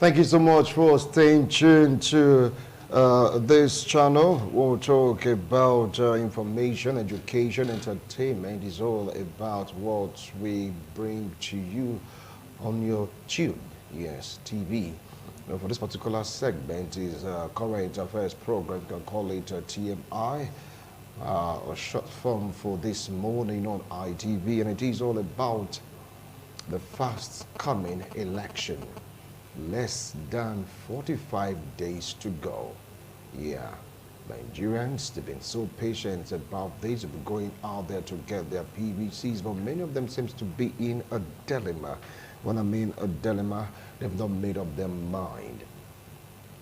Thank you so much for staying tuned to this channel. We'll talk about information, education, entertainment. It's all about what we bring to you on your tube. Yes, TV. Now, for this particular segment is current affairs program. You can call it TMI, a short form for this morning on ITV, and it is all about the fast coming election. Less than 45 days to go. Yeah, Nigerians, they've been so patient about this. They've been going out there to get their PVCs, but many of them seems to be in a dilemma. When I mean a dilemma, they've not made up their mind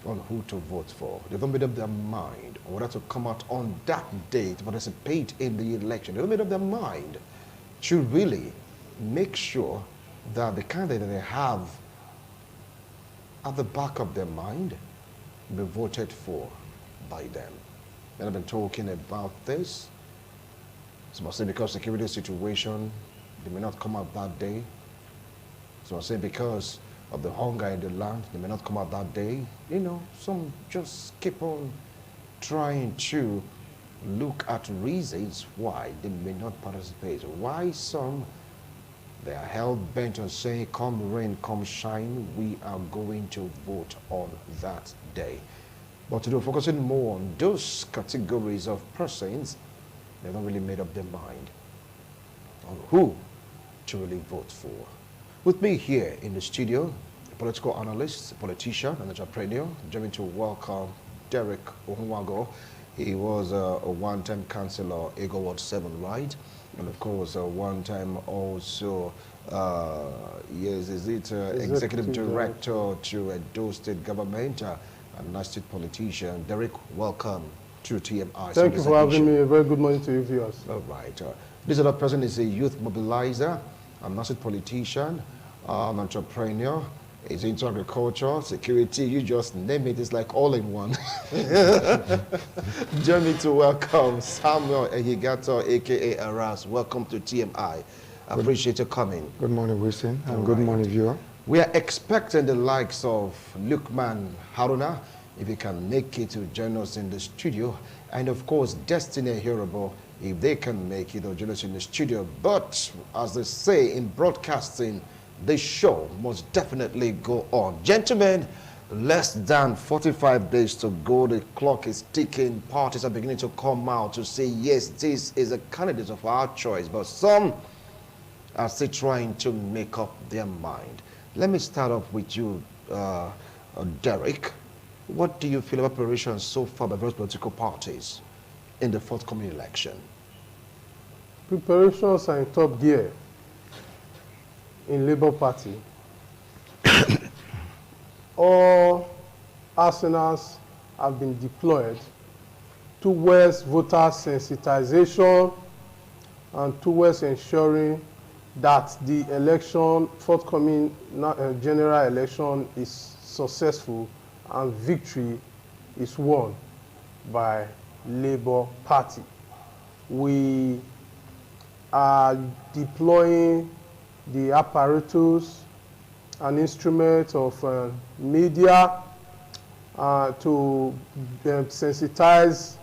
on who to vote for. They've not made up their mind on whether to come out on that day to participate in the election. They've not made up their mind to really make sure that the candidate they have at the back of their mind be voted for by them. And I've been talking about this. Some are saying because security situation, they may not come out that day. Some are saying because of the hunger in the land, they may not come out that day. You know, some just keep on trying to look at reasons why they may not participate. Why some they are hell-bent on saying, come rain, come shine, we are going to vote on that day. But today, focusing more on those categories of persons, they've not really made up their mind on who to really vote for. With me here in the studio, a political analyst, a politician, an entrepreneur, joining to welcome Derek Ohunwago. He was a one-time councillor, Ego Ward 7, right? And of course, one time also, yes, executive director to Edo State Government, a nasty politician. Derek, welcome to TMI. Thank you for having me. A very good morning to you viewers. All right. This other person is a youth mobilizer, a nasty politician, an entrepreneur. It's into agriculture, security, you just name it, it's like all in one. Join me to welcome Samuel Ehigato, aka Aras. Welcome to TMI. I appreciate you coming. Good morning, Wilson, and good morning, viewer. We are expecting the likes of Lukman Haruna, if he can make it to join us in the studio, and of course, Destiny Hearable, if they can make it or join us in the studio. But as they say in broadcasting, the show must definitely go on. Gentlemen, less than 45 days to go. The clock is ticking. Parties are beginning to come out to say, yes, this is a candidate of our choice. But some are still trying to make up their mind. Let me start off with you, Derek. What do you feel about preparations so far by various political parties in the forthcoming election? Preparations are in top gear in Labour Party. All arsenals have been deployed towards voter sensitization and towards ensuring that the election, forthcoming general election, is successful and victory is won by Labour Party. We are deploying the apparatus and instruments of media to sensitize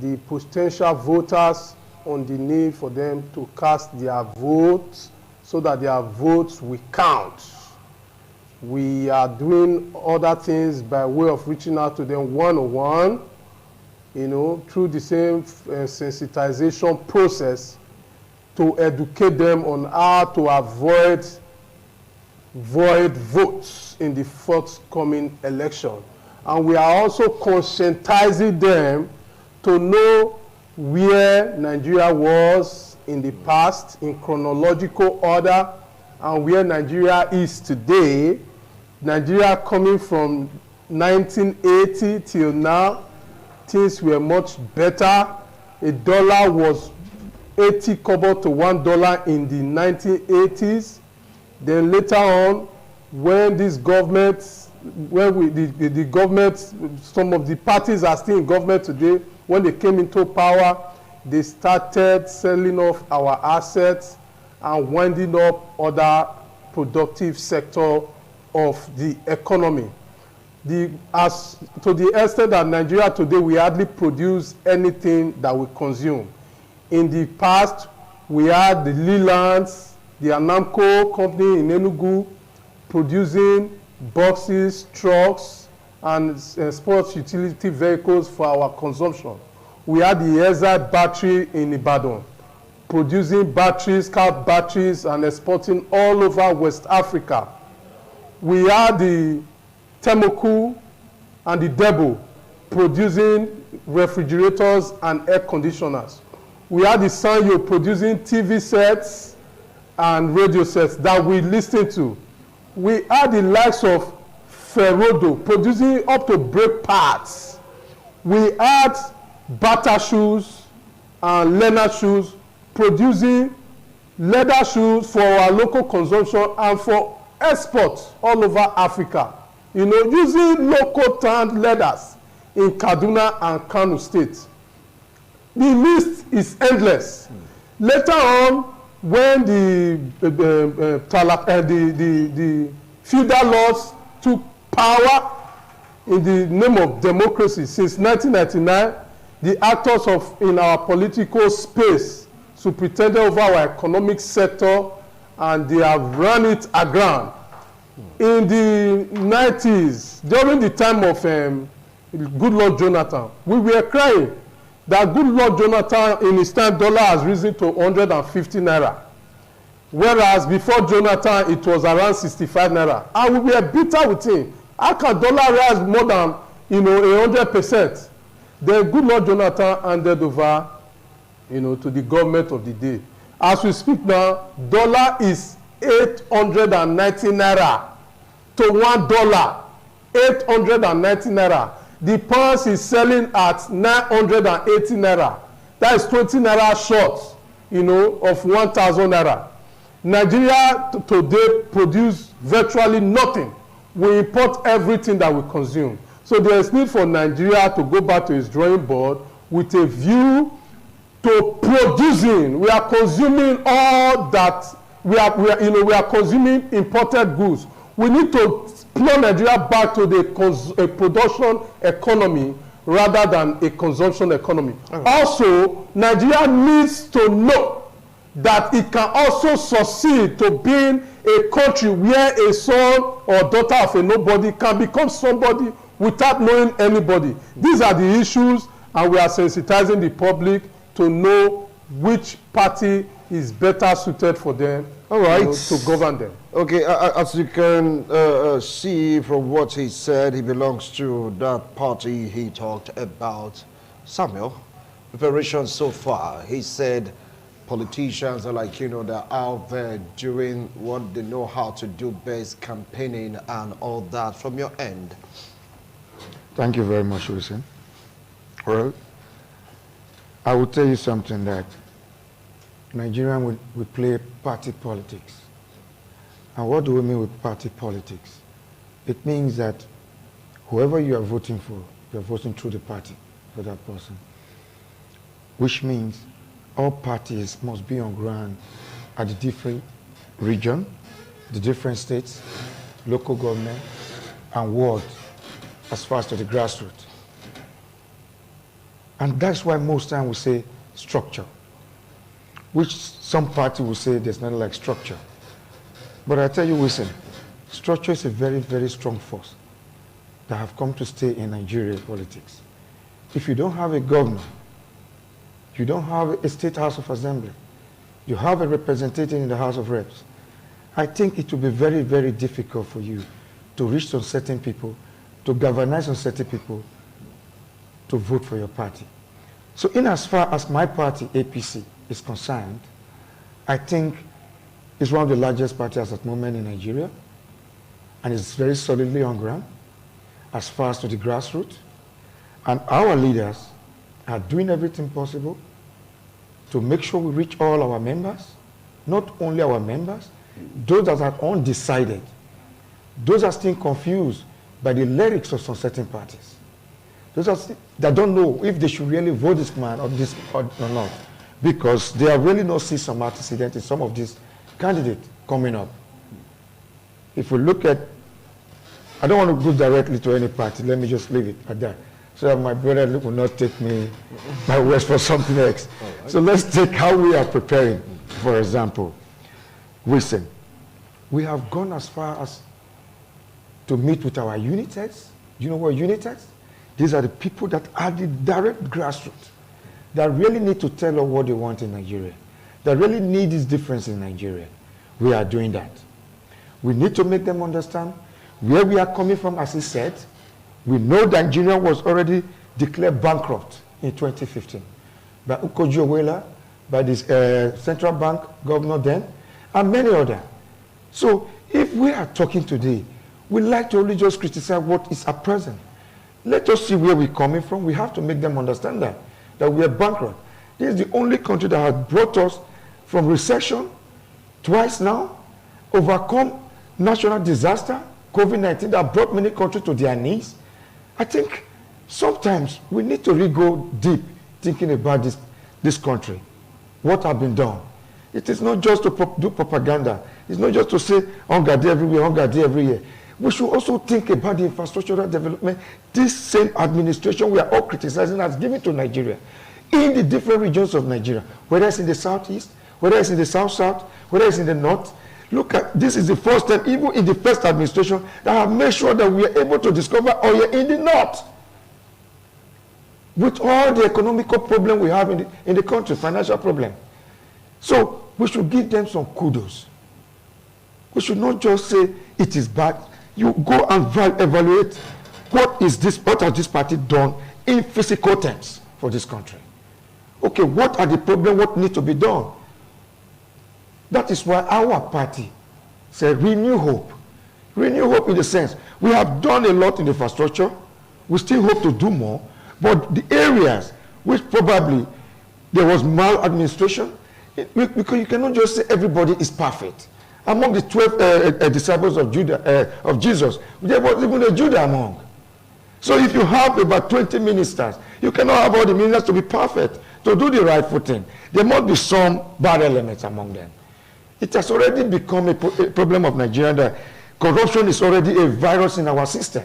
the potential voters on the need for them to cast their votes so that their votes will count. We are doing other things by way of reaching out to them one-on-one, you know, through the same sensitization process to educate them on how to avoid void votes in the forthcoming election. And we are also conscientizing them to know where Nigeria was in the past in chronological order and where Nigeria is today. Nigeria coming from 1980 till now, things were much better. A dollar was 80 kobo to $1 in the 1980s. Then later on, when this government, the government, some of the parties are still in government today, when they came into power, they started selling off our assets and winding up other productive sector of the economy. As to the extent that Nigeria today, we hardly produce anything that we consume. In the past, we had the Lelands, the Anamco company in Enugu, producing buses, trucks, and sports utility vehicles for our consumption. We had the Ezide battery in Ibadan, producing batteries, car batteries, and exporting all over West Africa. We had the Temoku and the Debo producing refrigerators and air conditioners. We had the Sanyo producing TV sets and radio sets that we listen to. We had the likes of Ferrodo producing up to brake parts. We had Bata shoes and Leonard shoes producing leather shoes for our local consumption and for exports all over Africa. You know, using local tanned leathers in Kaduna and Kano State. The list is endless. Later on, when the feudal lords took power in the name of democracy since 1999, the actors in our political space superintended over our economic sector, and they have run it aground. In the 90s, during the time of Goodluck Jonathan, we were crying that Goodluck Jonathan, in his time, dollar has risen to 150 naira. Whereas before Jonathan, it was around 65 naira. And we were bitter with him. How can dollar rise more than 100%? Then Goodluck Jonathan handed over to the government of the day. As we speak now, dollar is 890 naira to $1. 890 naira. The pound is selling at 980 naira. That is 20 naira short, of 1,000 naira. Nigeria today produce virtually nothing. We import everything that we consume. So there is need for Nigeria to go back to its drawing board with a view to producing. We are consuming all that we are consuming imported goods. We need to plow Nigeria back to a production economy rather than a consumption economy. Right. Also, Nigeria needs to know that it can also succeed to being a country where a son or daughter of a nobody can become somebody without knowing anybody. These are the issues, and we are sensitizing the public to know which party is better suited for them. All right. To govern them. Okay, as you can see from what he said, he belongs to that party he talked about. Samuel, preparation so far, he said politicians are they're out there doing what they know how to do best, campaigning and all that. From your end. Thank you very much, Wilson. Well, I will tell you something that Nigeria would play party politics. And what do we mean with party politics? It means that whoever you are voting for, you're voting through the party for that person. Which means all parties must be on ground at the different region, the different states, local government, and ward, as far as to the grassroots. And that's why most times we say structure, which some party will say there's nothing like structure. But I tell you, Wilson, structure is a very, very strong force that have come to stay in Nigeria politics. If you don't have a governor, you don't have a state house of assembly, you have a representative in the House of Reps, I think it will be very, very difficult for you to reach some certain people, to galvanize some certain people to vote for your party. So in as far as my party, APC, is concerned, I think it's one of the largest parties at the moment in Nigeria, and it's very solidly on ground as far as to the grassroots. And our leaders are doing everything possible to make sure we reach all our members, not only our members, those that are undecided, those are still confused by the lyrics of some certain parties. Those that don't know if they should really vote this man or this or not, because they have really not seen some antecedent in some of these candidates coming up. If we look at I don't want to go directly to any party. Let me just leave it at that, so that my brother will not take my words for something else. Right. So let's take how we are preparing. For example, listen, we have gone as far as to meet with our unit heads. Do you know what unit heads? These are the people that are the direct grassroots, that really need to tell us what they want in Nigeria, that really need this difference in Nigeria. We are doing that. We need to make them understand where we are coming from. As he said, we know that Nigeria was already declared bankrupt in 2015 by Ukoji-Owela, by the central bank governor then, and many others. So if we are talking today, we like to only just criticize what is at present. Let us see where we're coming from. We have to make them understand that we are bankrupt. This is the only country that has brought us from recession twice now, overcome national disaster, COVID-19, that brought many countries to their knees. I think sometimes we need to really go deep thinking about this country, what has been done. It is not just to do propaganda. It's not just to say, hunger day everywhere, hunger day every year. We should also think about the infrastructural development this same administration we are all criticizing has given to Nigeria in the different regions of Nigeria, whether it's in the southeast, whether it's in the south-south, whether it's in the north. Look at, this is the first time, even in the first administration, that have made sure that we are able to discover oil in the north. With all the economical problem we have in the country, financial problem. So we should give them some kudos. We should not just say it is bad. You go and evaluate what has this party done in physical terms for this country. Okay, what are the problems, what needs to be done? That is why our party said renew hope. Renew hope in the sense, we have done a lot in the infrastructure, we still hope to do more, but the areas which probably there was maladministration, because you cannot just say everybody is perfect. Among the 12 disciples of Jesus, there was even a Judah among. So if you have about 20 ministers, you cannot have all the ministers to be perfect, to do the rightful thing. There must be some bad elements among them. It has already become a problem of Nigeria that corruption is already a virus in our system.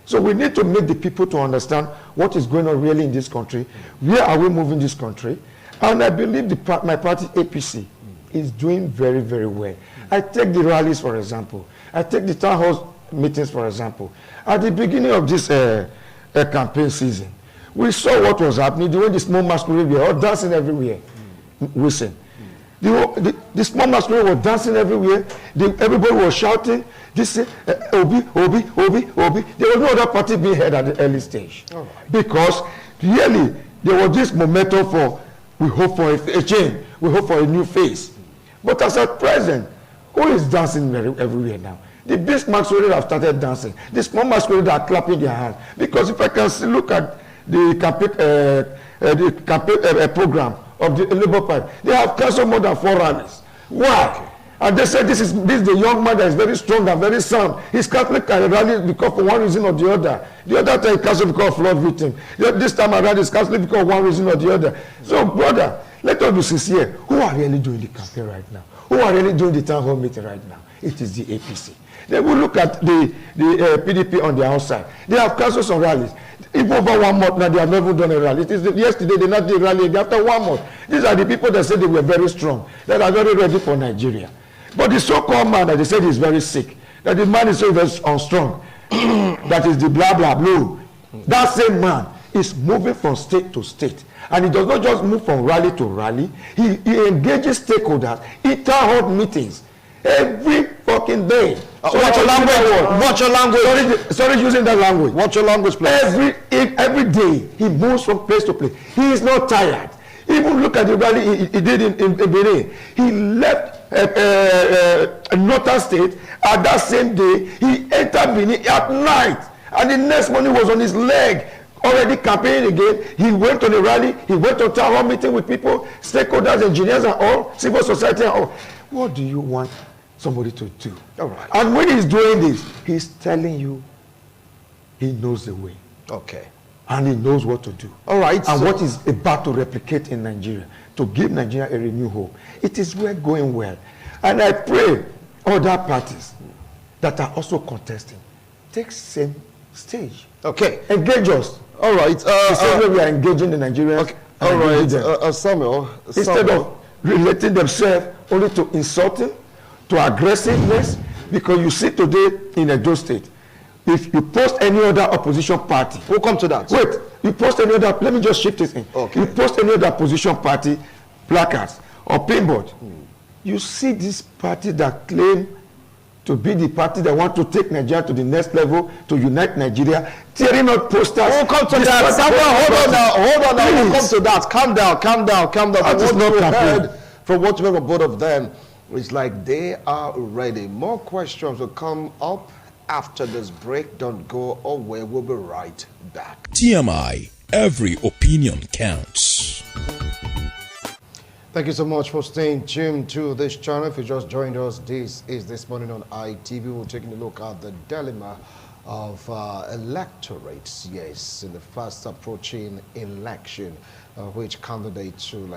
So we need to make the people to understand what is going on really in this country. Where are we moving this country? And I believe my party, APC, is doing very, very well. I take the rallies, for example. I take the town hall meetings, for example. At the beginning of this campaign season, we saw what was happening. The way the small masquerade were all dancing everywhere. Listen. The small masquerade was dancing everywhere. Everybody was shouting. This Obi, Obi, Obi, Obi. There was no other party being heard at the early stage. Right. Because really, there was this momentum for, we hope for a change. We hope for a new face. But as at present, who is dancing everywhere now? The big masquerade have started dancing. The small masquerade are clapping their hands. Because if I can look at the campaign program of the Labour Party, they have cancelled more than 4 rallies. Why? Okay. And they said this is the young man that is very strong and very sound. His Catholic rally because for one reason or the other. The other time he cancelled because of flood victim. This time around he's cancelled because of one reason or the other. So brother, let us be sincere. Who are really doing the campaign right now? Who are really doing the town hall meeting right now? It is the APC. Then we look at the PDP on the outside. They have cancelled some rallies. If over 1 month now, they have never done a rally. It is yesterday they not did a rally. After 1 month, these are the people that said they were very strong, that are very ready for Nigeria. But the so-called man that they said is very sick, that the man is so very unstrong, that is the blah blah blah. That same man is moving from state to state, and he does not just move from rally to rally. He engages stakeholders in town hall meetings every fucking day. Watch your language. Watch your language. Sorry, using that language. Watch your language, please. Every day he moves from place to place. He is not tired. Even look at the rally he did in Benin. He left northern state. At that same day, he entered Benin at night, and the next morning was on his leg, already campaigning again. He went on a rally. He went on town hall meeting with people, stakeholders, engineers, and all, civil society, and all. What do you want somebody to do? All right. And when he's doing this, he's telling you he knows the way. Okay. And he knows what to do. All right. And what is about to replicate in Nigeria, to give Nigeria a renewed hope. It is going well. And I pray other parties that are also contesting, take same stage. Okay. Engage us. All right. The same way we are engaging the Nigerians. Okay. All right. Samuel. Instead of relating themselves only to insulting, to aggressiveness, because you see today in Edo State, if you post any other opposition party, we'll come to that. Wait, you post any other, let me just shift this in. Okay. You post any other opposition party placards or pinboard, you see this party that claim to be the party that want to take Nigeria to the next level, to unite Nigeria, tearing out posters. We'll come to that. Samuel, hold on now. We'll come to that. Calm down. That is not happening. From what you heard from both of them, it's like they are ready. More questions will come up after this break. Don't go away. We'll be right back. TMI, every opinion counts. Thank you so much for staying tuned to this channel. If you just joined us, this is This Morning on ITV. We're taking a look at the dilemma of electorates, yes, in the fast approaching election, which candidates to,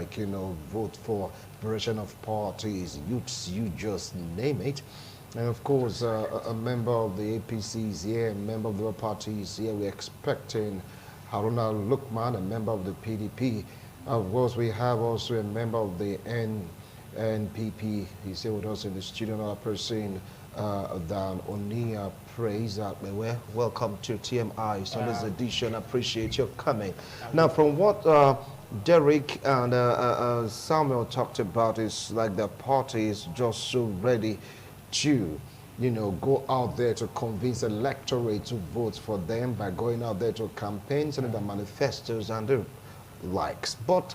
vote for liberation of parties, youths, you just name it. And of course, a member of the APC is here, a member of the party is here. We're expecting Haruna Lukman, a member of the PDP. Of course, we have also a member of the NPP. He's here with us in the studio, another person than Onia Praise. Welcome to TMI, Sunday's edition. Appreciate your coming. Now, from what Derek and Samuel talked about, is like the party is just so ready to, go out there to convince the electorate to vote for them by going out there to campaign, sending their manifestos and the likes. But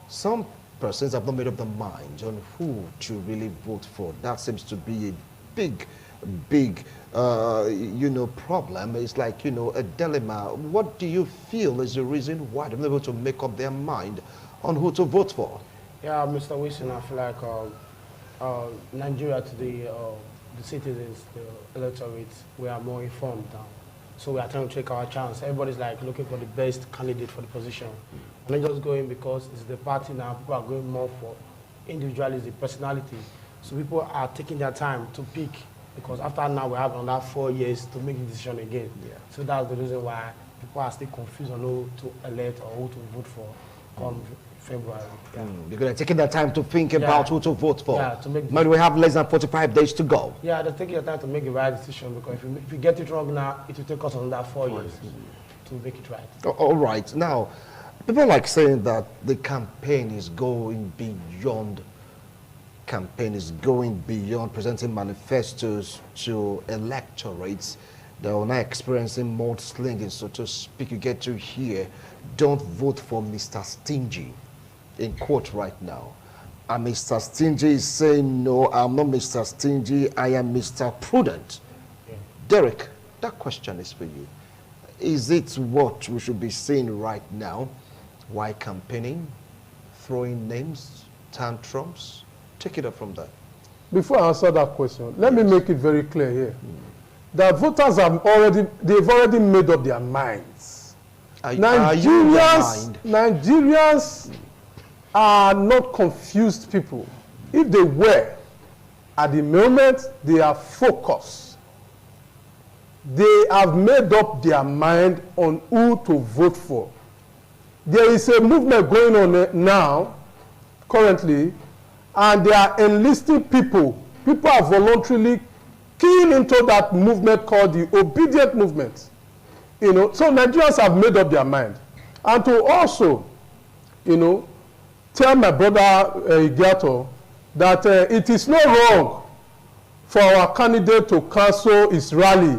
some persons have not made up their mind on who to really vote for. That seems to be a big problem. It's like, a dilemma. What do you feel is the reason why they're not able to make up their mind on who to vote for? Yeah, Mr. Wilson, I feel like Nigeria today, the citizens, the electorates, we are more informed now. So we are trying to take our chance. Everybody's like looking for the best candidate for the position. And not just going because it's the party now, people are going more for individualism, personality. So people are taking their time to pick, because after now we have another 4 years to make the decision again. Yeah. So that's the reason why people are still confused on who to elect or who to vote for come February. Yeah. Because they're taking their time to think about who to vote for. Yeah, to make maybe we have less than 45 days to go. Yeah, they're taking their time to make the right decision, because if you get it wrong now, it will take us another 4 years to make it right. All right. Now, people like saying that the campaign is going beyond presenting manifestos to electorates. They are now experiencing mudslinging, so to speak. You get to hear, don't vote for Mr. Stingy, in quote right now. And Mr. Stingy is saying, no, I'm not Mr. Stingy, I am Mr. Prudent. Yeah. Derek, that question is for you. Is it what we should be saying right now? Why campaigning, throwing names, tantrums? Take it up from there. Before I answer that question, let me make it very clear here. That voters they've already made up their minds. Nigerians are not confused people. If they were, at the moment, they are focused. They have made up their mind on who to vote for. There is a movement going on now, currently, and they are enlisting people. People are voluntarily keying into that movement called the obedient movement. So Nigerians have made up their mind. And to also, tell my brother Igato that it is not wrong for our candidate to cancel his rally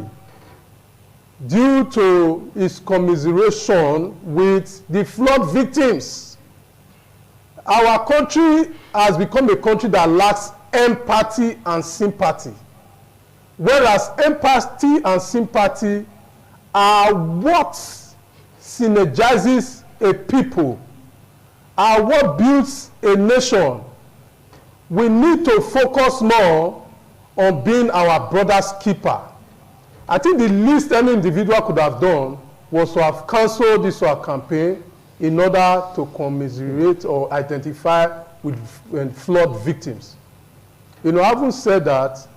due to his commiseration with the flood victims. Our country has become a country that lacks empathy and sympathy. Whereas empathy and sympathy are what synergizes a people, are what builds a nation. We need to focus more on being our brother's keeper. I think the least any individual could have done was to have cancelled this campaign in order to commiserate or identify with flood victims. Having said that,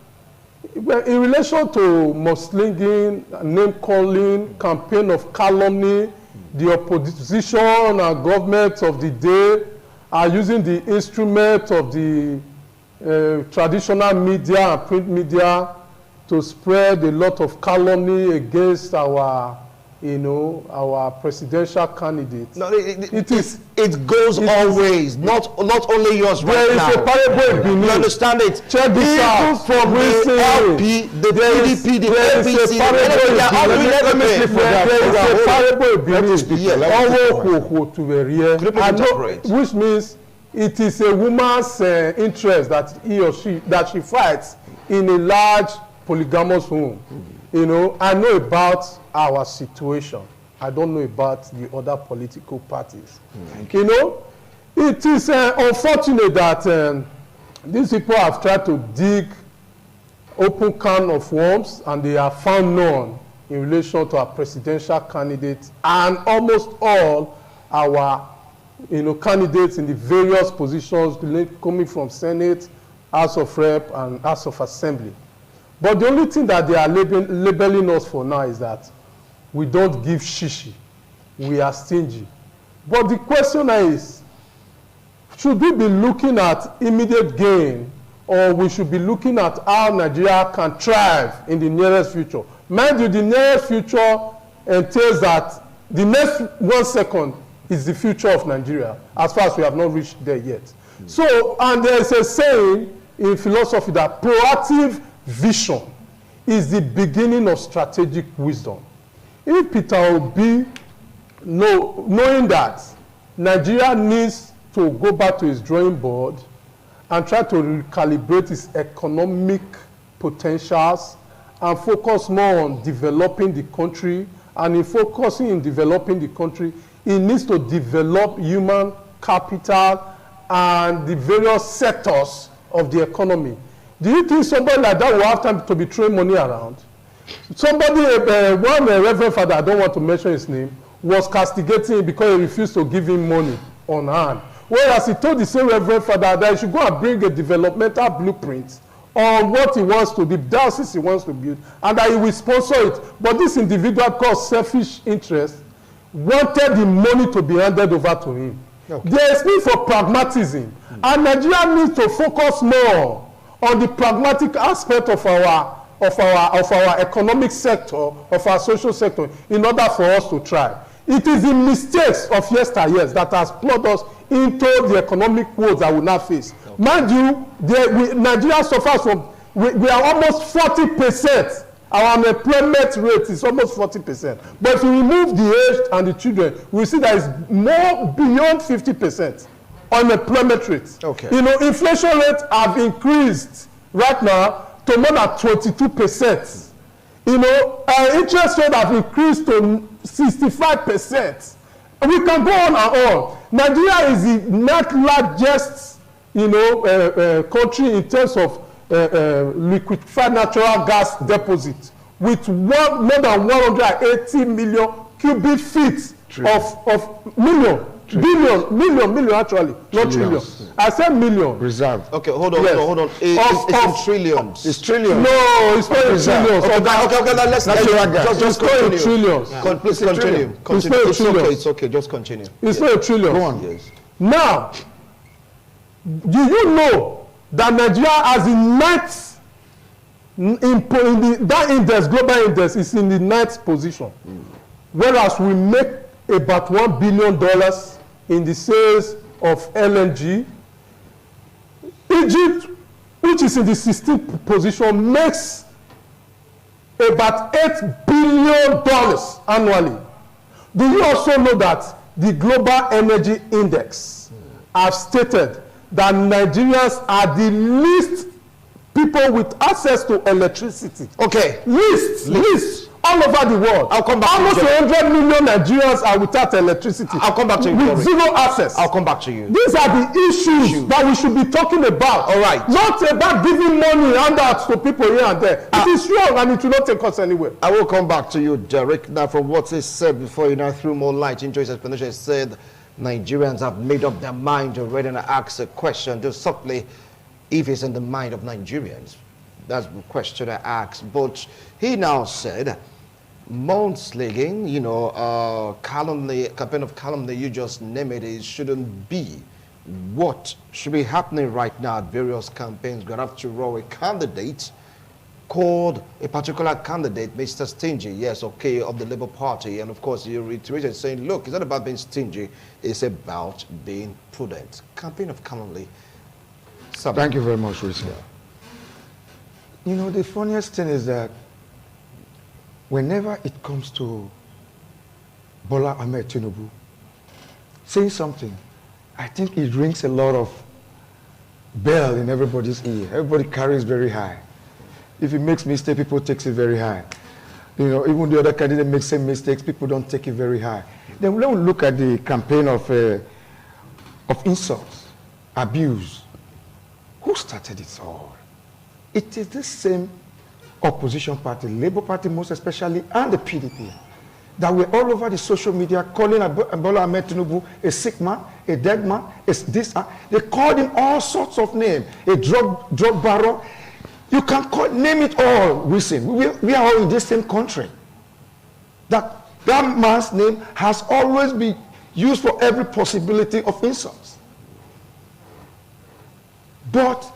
well, in relation to mudslinging, name-calling, campaign of calumny, the opposition and government of the day are using the instrument of the traditional media and print media to spread a lot of calumny against our, our presidential candidates. No, it goes always, not only yours right now. There is a parable beneath. You understand it? Check this out. From the LP, the PDP, the APC, they are all doing everything. There is a parable beneath. Which means it is a woman's interest that he or she fights in a large polygamous home. I know about our situation. I don't know about the other political parties. It is unfortunate that these people have tried to dig open can of worms and they have found none in relation to our presidential candidates and almost all our candidates in the various positions coming from Senate, House of Rep, and House of Assembly. But the only thing that they are labeling us for now is that we don't give shishi. We are stingy. But the question is, should we be looking at immediate gain or we should be looking at how Nigeria can thrive in the nearest future? Mind you, the nearest future entails that the next 1 second is the future of Nigeria, as far as we have not reached there yet. So, and there is a saying in philosophy that proactive vision is the beginning of strategic wisdom. If Peter Obi, knowing that Nigeria needs to go back to his drawing board and try to recalibrate its economic potentials and focus more on developing the country, and in focusing in developing the country, it needs to develop human capital and the various sectors of the economy. Do you think somebody like that will have time to be throwing money around? Somebody, one reverend father, I don't want to mention his name, was castigating him because he refused to give him money on hand. Whereas he told the same reverend father that he should go and bring a developmental blueprint on what he wants to, the diocese he wants to build, and that he will sponsor it. But this individual, caused selfish interest, wanted the money to be handed over to him. Okay. There is need for pragmatism, and Nigeria needs to focus more on the pragmatic aspect of our economic sector, of our social sector, in order for us to thrive. It is the mistakes of yesteryears that has plunged us into the economic woes that we now face. Okay. Mind you, Nigeria suffers from, we are almost 40%. Our unemployment rate is almost 40%. But if we remove the aged and the children, we see that it's more beyond 50% unemployment rate. Okay. Inflation rates have increased right now to more than 22%. Interest rates have increased to 65%. We can go on and on. Nigeria is the next largest, country in terms of liquefied natural gas deposit, with more than 180 million cubic feet of million actually, not trillion. I said million. Reserve. Okay, hold on. It's in trillions. It's trillions. No, it's not in trillions. Okay, let's just continue. Trillions. Please continue. It's okay, just continue. It's not a trillion. Go on. Yes. Now, do you know that Nigeria has the that index, global index, is in the 9th position, whereas we make about $1 billion in the sales of LNG. Egypt, which is in the 16th position, makes about $8 billion annually. Do you also know that the Global Energy Index has stated that Nigerians are the least people with access to electricity? Okay. Least. All over the world. I'll come back Almost to you. 100 million Nigerians are without electricity. I'll come back to you. With zero access. I'll come back to you. These are the issues that we should be talking about. All right. Not about giving money handouts to people here and there. It is wrong and it will not take us anywhere. I will come back to you, Derek. Now, from what he said before, now threw more light into his explanation. He said Nigerians have made up their mind already, and I asked a question just subtly, if it's in the mind of Nigerians. That's the question I asked. But he now said, mudslinging, you know, calumny, campaign of calumny, you just name it, it shouldn't be. What should be happening right now at various campaigns? We have to roll a candidate called a particular candidate, Mr. Stingy, yes, okay, of the Labour Party. And of course, you reiterated saying, look, it's not about being stingy, it's about being prudent. Campaign of calumny. Thank you very much, Richard. You know, the funniest thing is that whenever it comes to Bola Ahmed Tinubu saying something, I think it rings a lot of bell in everybody's ear. Everybody carries very high. If he makes mistake, people take it very high. You know, even the other candidate makes same mistakes, people don't take it very high. Then let us look at the campaign of insults, abuse. Who started it all? It is the same opposition party, Labour Party most especially, and the PDP, that were all over the social media calling Bola Ahmed Tinubu a sick man, a dead man, this. They called him all sorts of names, a drug baron. You can name it all, we are all in the same country. That man's name has always been used for every possibility of insults. But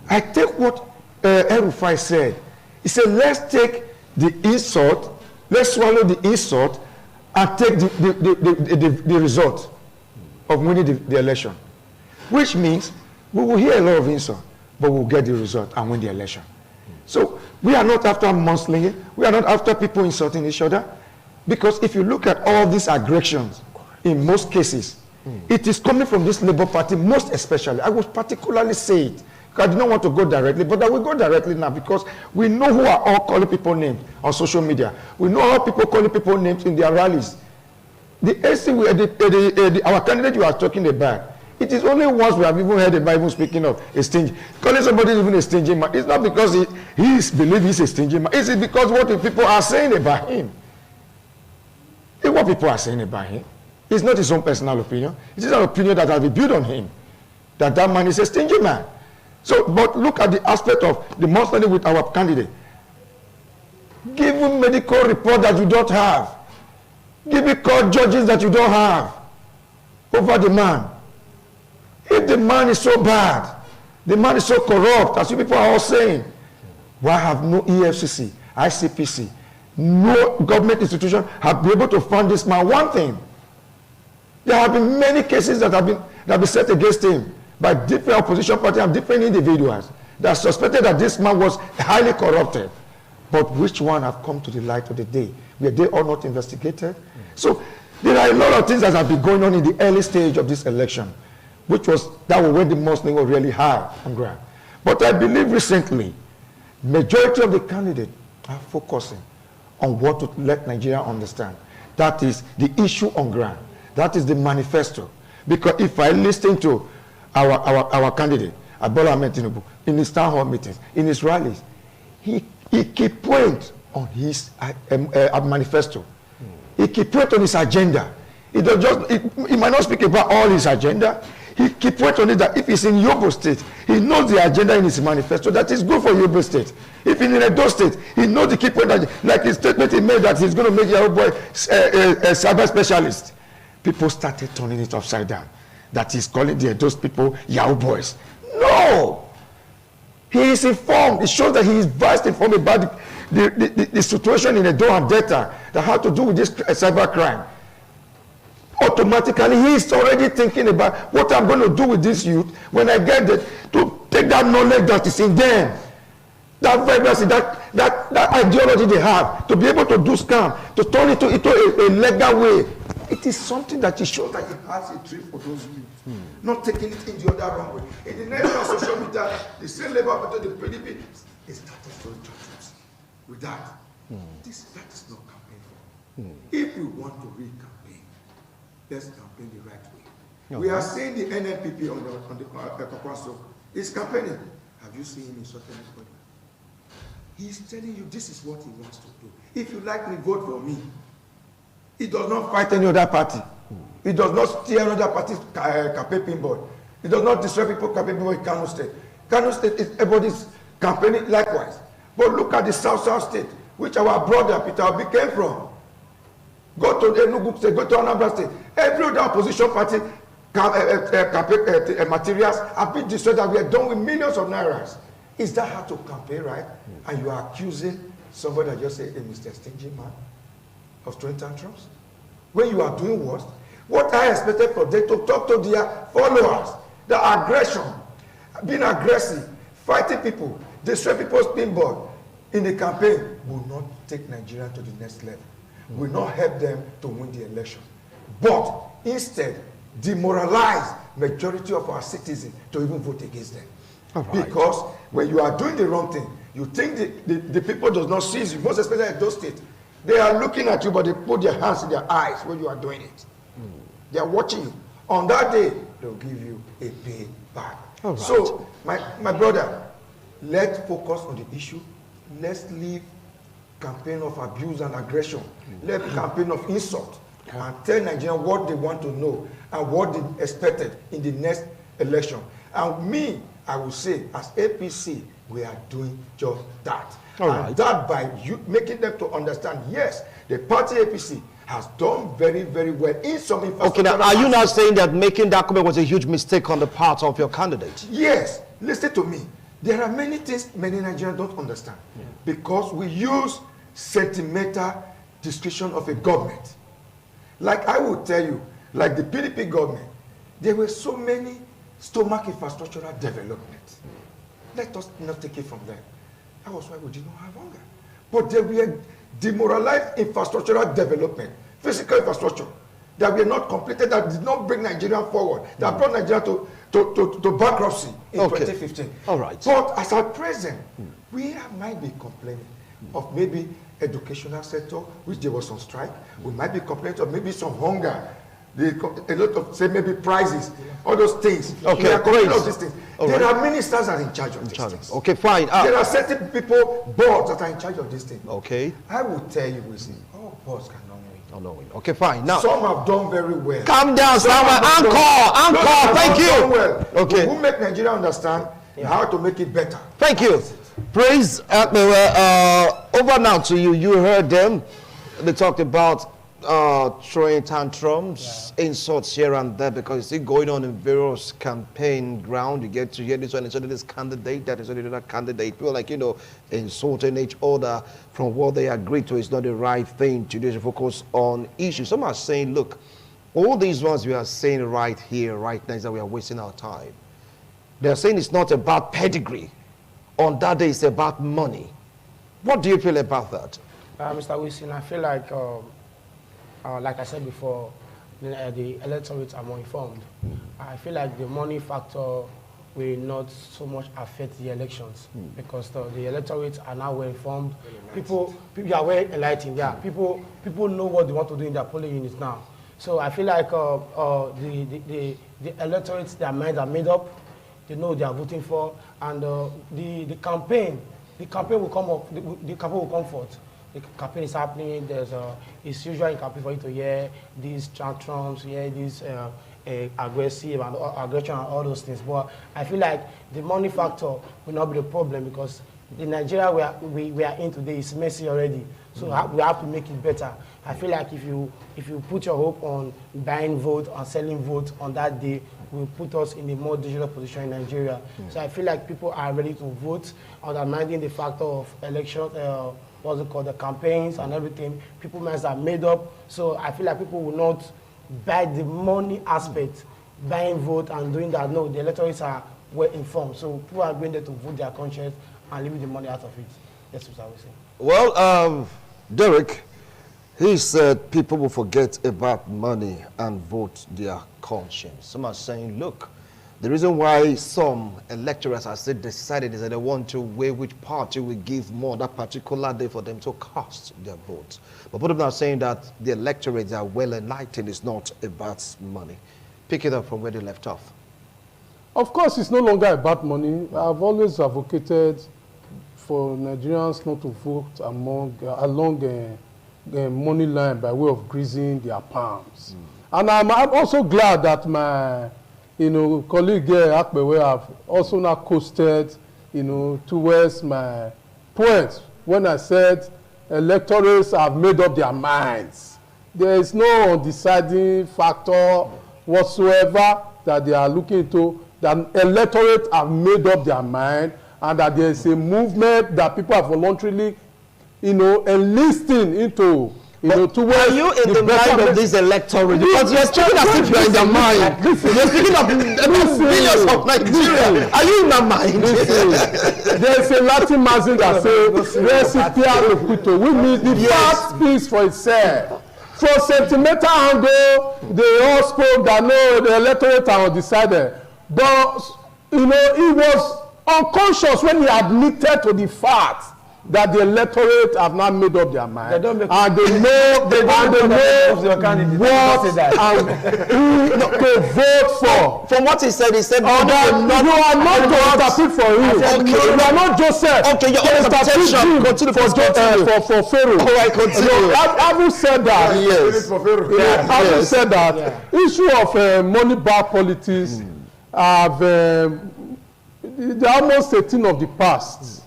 I take what El-Rufai said. He said, let's take the insult, let's swallow the insult and take the result of winning the election. Which means we will hear a lot of insult, but we'll get the result and win the election. So we are not after mudslinging, we are not after people insulting each other, because if you look at all these aggressions, in most cases, it is coming from this Labour Party, most especially. I would particularly say it, because I do not want to go directly, but I will go directly now, because we know who are all calling people names on social media. We know how people calling people names in their rallies. The AC, our candidate you are talking about, it is only once we have even heard about even speaking of a stingy. Calling somebody even a stingy man, it's not because he believes he's a stingy man. It's because what the people are saying about him. It's what people are saying about him. It's not his own personal opinion. It is an opinion that has been built on him. That man is a stingy man. So, but look at the aspect of the mudslinging with our candidate. Give him medical report that you don't have. Give him court judges that you don't have over the man. If the man is so bad, the man is so corrupt, as you people are all saying, why have no EFCC, ICPC, no government institution have been able to fund this man? One thing, there have been many cases that have been set against him by different opposition parties and different individuals that suspected that this man was highly corrupted. But which one have come to the light of the day? Were they all not investigated? So there are a lot of things that have been going on in the early stage of this election, that was when the mudslinging was really high on ground. But I believe recently, majority of the candidates are focusing on what to let Nigeria understand. That is the issue on ground. That is the manifesto. Because if I listen to our candidate, Bola Ahmed Tinubu, in his town hall meetings, in his rallies, he keep point on his manifesto. He keep point on his agenda. He might not speak about all his agenda. He keep point on it that if he's in Yobo State, he knows the agenda in his manifesto that is good for Yobo State. If he's in Edo State, he knows the key point that, like his statement he made that he's going to make Yahoo boy a cyber specialist. People started turning it upside down. That he's calling those people Yahoo boys. No! He is informed. It shows that he is vast informed about the situation in Edo and Delta that have to do with this cyber crime. Automatically, he is already thinking about what I'm going to do with this youth when I get there, to take that knowledge that is in them, that vibrancy, that ideology they have, to be able to do scam, to turn it into a legal way. It is something that it shows that he has a trick for those youth, not taking it in the other wrong way. In the name of social media, the same Labour Party, the PDP, they started throwing judgments with that. That is not campaign for. If we want to re-campaign, let's campaign the right way. We are seeing the NNPP on the Kakwaso. He's campaigning. Have you seen him insult anybody? He's telling you this is what he wants to do. If you like me, vote for me. He does not fight any other party. He does not steer another party's campaign board. He does not destroy people campaign board in Kano State. Kano State is everybody's campaigning likewise. But look at the South state, which our brother Peter Obi came from. Go to Enugu State, go to Anambra State. Every other opposition party campaign materials have been destroyed that we are done with millions of nairas. Is that how to campaign, right? And you are accusing somebody that just said, hey, Mr. Stingy man, of throwing tantrums? When you are doing what I expected from them to talk to their followers, the aggression, being aggressive, fighting people, destroying people's pinball in the campaign will not take Nigeria to the next level, will not help them to win the election, but instead demoralize majority of our citizens to even vote against them. Right. Because when you are doing the wrong thing, you think the people does not see you, most especially at those states. They are looking at you, but they put their hands in their eyes when you are doing it. They are watching you. On that day, they'll give you a payback. Right. So, my brother, let's focus on the issue. Let's leave campaign of abuse and aggression. Let's campaign of insult. And tell Nigerians what they want to know and what they expected in the next election. And me, I will say, as APC, we are doing just that. And that by you making them to understand, yes, the party APC has done very, very well in some infrastructure. Okay, now, are you now saying that making that comment was a huge mistake on the part of your candidate? Yes. Listen to me. There are many things many Nigerians don't understand. Because we use sentimental description of a government. Like I will tell you, like the PDP government, there were so many stomach infrastructural development. Let us not take it from them. That was why we did not have hunger. But there were demoralized infrastructural development, physical infrastructure, that were not completed, that did not bring Nigeria forward, that brought Nigeria to bankruptcy in 2015. All right. But as at present, we might be complaining of maybe educational sector, which there was some strike. We might be complaining of maybe some hunger. A lot of, say, maybe prices, all those things. Okay, great. Of these things. There are ministers that are in charge of these things. Okay, fine. There are certain people, boards that are in charge of this thing. Okay. I will tell you, all boards cannot win. Okay, fine. Now, some have done very well. Calm down, Anchor. Thank you. Well. Okay. We will make Nigeria understand how to make it better. Thank you. Praise over now to you. You heard them. They talked about throwing tantrums, insults here and there, because it's still going on in various campaign ground. You get to hear this one, insulting this candidate, that is another candidate. People like, insulting each other from what they agree to is not the right thing to do, to focus on issues. Some are saying, look, all these ones we are saying right here, right now, is that we are wasting our time. They're saying it's not about pedigree. On that day, it's about money. What do you feel about that? Mr. Wilson, I feel like I said before, the electorates are more informed. I feel like the money factor will not so much affect the elections because the electorates are now well informed. People are well enlightened. Yeah, people know what they want to do in their polling units now. So I feel like the electorates, their minds are made up. They know they are voting for, and the campaign will come up. The campaign will come forth. The campaign is happening. It's usual in campaign for you to hear these tantrums, hear these aggressive and aggression and all those things. But I feel like the money factor will not be the problem because the Nigeria we are in today is messy already. So we have to make it better. I feel like if you put your hope on buying vote and selling vote on that day, will put us in a more digital position in Nigeria. So I feel like people are ready to vote, undermining the factor of election. What's it called, the campaigns and everything. People minds are made up. So I feel like people will not buy the money aspect, buying vote and doing that. No, the electorates are well informed. So people are going there to vote their conscience and leave the money out of it. That's what I was saying. Well, Derek, he said people will forget about money and vote their conscience. Some are saying, look, the reason why some electorates are still decided is that they want to weigh which party will give more that particular day for them to cast their votes. But both of them are saying that the electorates are well enlightened. It's not about money. Pick it up from where they left off. Of course, it's no longer about money. I've always advocated for Nigerians not to vote along the money line by way of greasing their palms. And I'm also glad that my colleague here, Akpewe, have also now coasted towards my point when I said electorates have made up their minds. There is no undeciding factor whatsoever that they are looking into. That electorates have made up their mind, and that there is a movement that people are voluntarily, enlisting into. Towards are you in the mind of this electorate? Because you're speaking as if you're in their mind. You're speaking of millions of Nigeria. Are you in their mind? There is a Latin maxim that says, "Recipia locuto," which means the fact speaks for itself. For sentimental angle, they all spoke that no, the electorate are undecided. But, he was unconscious when he admitted to the fact that the electorate have not made up their mind. And they know what to vote for. From what he said, you are not to interpret for him. You are not Joseph. Okay, your own interpretation. Continue for Pharaoh. All right, continue. Having said that, having said that, issue of money back politics have they're almost a thing of the past.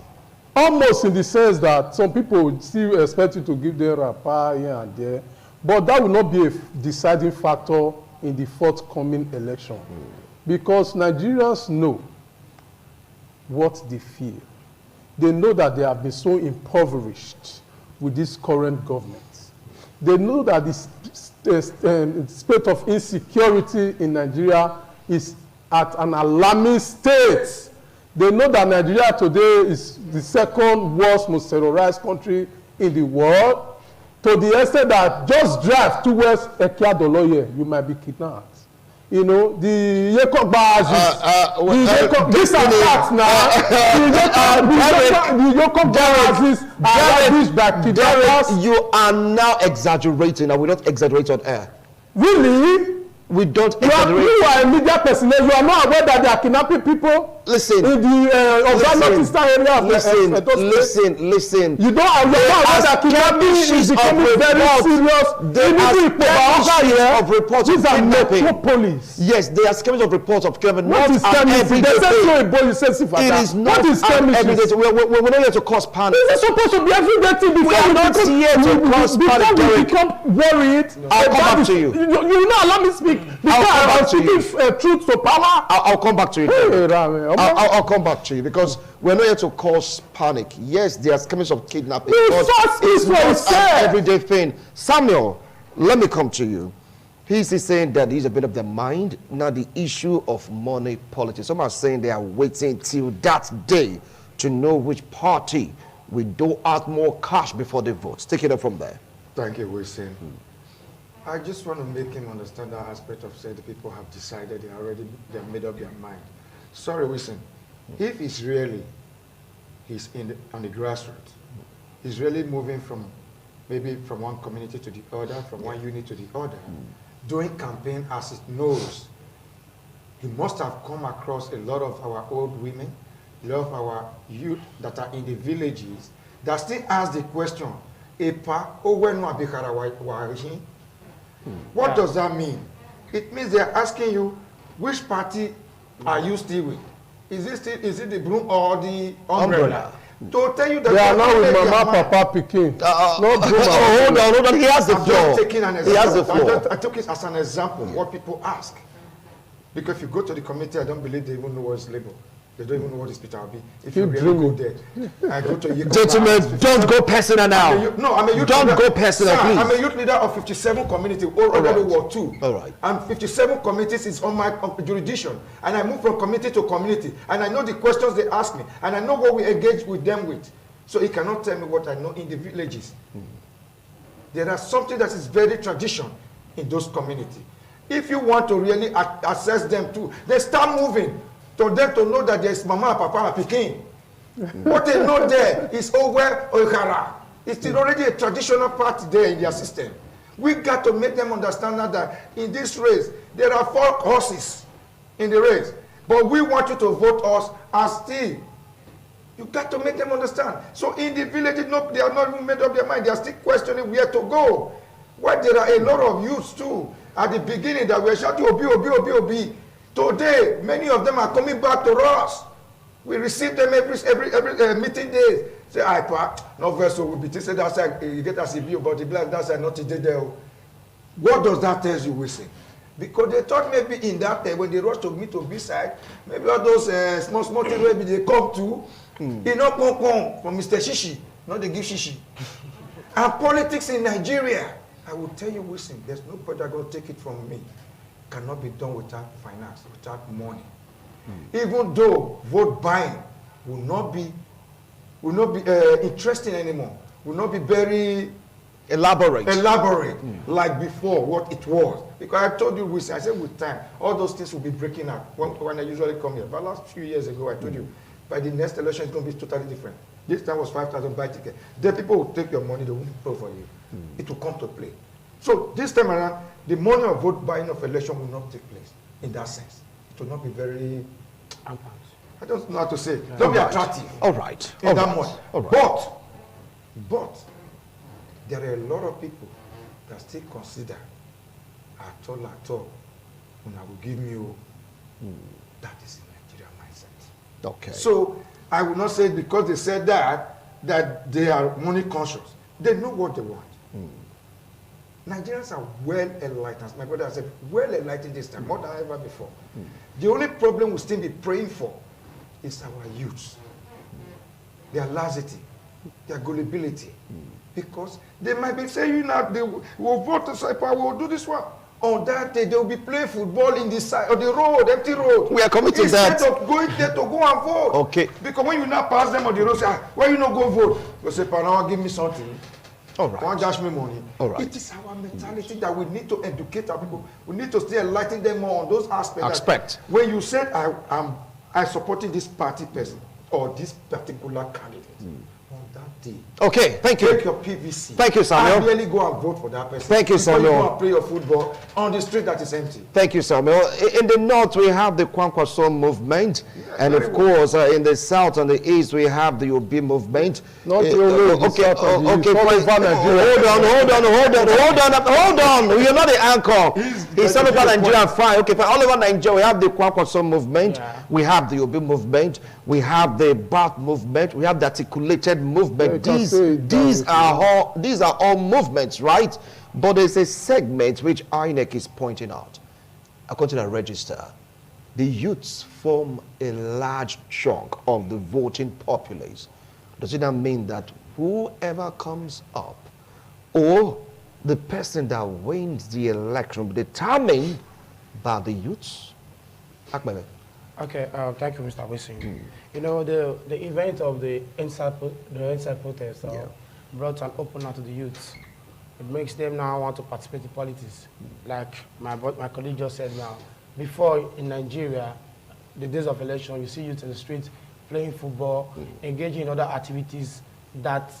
Almost in the sense that some people would still expect you to give them rapa here and there, but that will not be a deciding factor in the forthcoming election, because Nigerians know what they feel. They know that they have been so impoverished with this current government. They know that the state of insecurity in Nigeria is at an alarming state. They know that Nigeria today is the second worst, most terrorized country in the world, to the extent that just drive towards Ekiadoloye, you might be kidnapped. The Yekok Baazis, these are facts now. The Yekok Baazis are ravished by kidnappers. You are now exaggerating. I will not exaggerate on air. Really? We don't exaggerate. You are a media person. You are not aware that they are kidnapping people. Listen. In the northeastern area of Listen. You don't aware that kidnapping is becoming very serious. There are of reports of kidnapping. Metropolis. Yes, there are skirmishes of reports of kidnapping. What is skirmishes? They say it is not an everyday thing. We're not here to cause panic. This is supposed to be everyday thing. We are not here to cause panic. Before we become worried, I'll come back to you. You will not allow me speak. Because I will speak truth to power. I'll come back to you. I'll come back to you, because we're not here to cause panic. Yes, there are skirmishes of kidnapping, but it's not an everyday thing. Samuel, let me come to you. He's saying that he's a bit of the mind. Now the issue of money politics. Some are saying they are waiting till that day to know which party will do out more cash before they vote. Take it up from there. Thank you, Wilson. I just want to make him understand that aspect of saying the people have decided they have made up their mind. Sorry, Wilson. If it's really, on the grassroots, he's really moving from one community to the other, from one unit to the other, doing campaign as it knows, he must have come across a lot of our old women, a lot of our youth that are in the villages that still ask the question, what does that mean? It means they're asking you, which party are you still with? Is it the broom or the umbrella? To tell you that they are not with Mama, Papa, Pikin. Hold on. He has the floor. He has the floor. I took it as an example, what people ask. Because if you go to the committee, I don't believe they even know what's label. They don't even know what is Peter Obi. If you really go there, I go to gentlemen, don't go personal now. I'm a youth don't leader. Go personal, please. I'm a youth leader of 57 communities all over the world too. All right. And 57 communities is on my jurisdiction. And I move from community to community. And I know the questions they ask me. And I know what we engage with them with. So he cannot tell me what I know in the villages. There are something that is very tradition in those communities. If you want to really assess them too, they start moving. To them to know that there is Mama, Papa, and Pikin. What they know there is Owe Oikara. It's already a traditional part there in their system. We got to make them understand that in this race, there are 4 horses in the race. But we want you to vote us as still. You got to make them understand. So in the village, they are not even made up their mind. They are still questioning where to go. Why there are a lot of youths too at the beginning that were shouting, Obi, Obi, Obi, Obi. Today, many of them are coming back to us. We receive them every meeting day. Say, I pa, no vessel will be tested outside. You get a CB, but the black that's not today there. What does that tell you, we say? Because they thought maybe in that time when they rush to meet to B side, maybe all those small things maybe they come to, they not come from Mr. Shishi, not they give Shishi. And politics in Nigeria, I will tell you, listen, there's no point that going to take it from me. Cannot be done without finance, without money. Even though vote buying will not be interesting anymore, will not be very elaborate like before what it was. Because I told you, I said with time, all those things will be breaking up when I usually come here. But last few years ago, I told you, by the next election, it's going to be totally different. This time was 5,000 buy ticket. Then people will take your money, they won't pay for you. It will come to play. So this time around, the money of vote buying of election will not take place in that sense. It will not be very, I don't know how to say, don't be attractive. All right. In that much. All right. But, there are a lot of people that still consider at all, when I will give you, that is a Nigerian mindset. Okay. So, I will not say because they said that they are money conscious. They know what they want. Nigerians are well enlightened. My brother said, well enlightened this time, more than ever before. The only problem we still be praying for is our youth. Their laxity, their gullibility. Because they might be saying now they will vote to Saipa, we will do this one. On that day, they will be playing football in the side of the road, empty road. We are committing that. Instead of going there to go and vote. Okay. Because when you now pass them on the road, say, why you not go vote? You say, now give me something. All right. One dash me money. All right. It is our mentality that we need to educate our people. We need to still enlighten them more on those aspects. When you said I supporting this party person or this particular candidate on that day. Okay, thank you. Take your PVC. Thank you, Samuel. And really go and vote for that person. Thank you, Samuel. You go and play your football on the street that is empty. Thank you, Samuel. In the north, we have the Kwankwaso movement. And of course, in the south and the east, we have the Obi movement. Not only okay, hold on. You're not the anchor. He's all over Nigeria, fine. Okay, all over Nigeria, we have the Kwankwaso movement. Yeah. We have the Obi movement. We have the Bath movement. We have the articulated movement. These are all movements, right? But there's a segment which INEC is pointing out. According to the register, the youths form a large chunk of the voting populace. Does it not mean that whoever comes up or the person that wins the election will be determined by the youths? Akmele. Okay, thank you, Mr. Wilson. You know, the event of the inside protest brought an opener to the youths. It makes them now want to participate in politics. Like my colleague just said now. Before in Nigeria, the days of election, you see youth in the street playing football, engaging in other activities that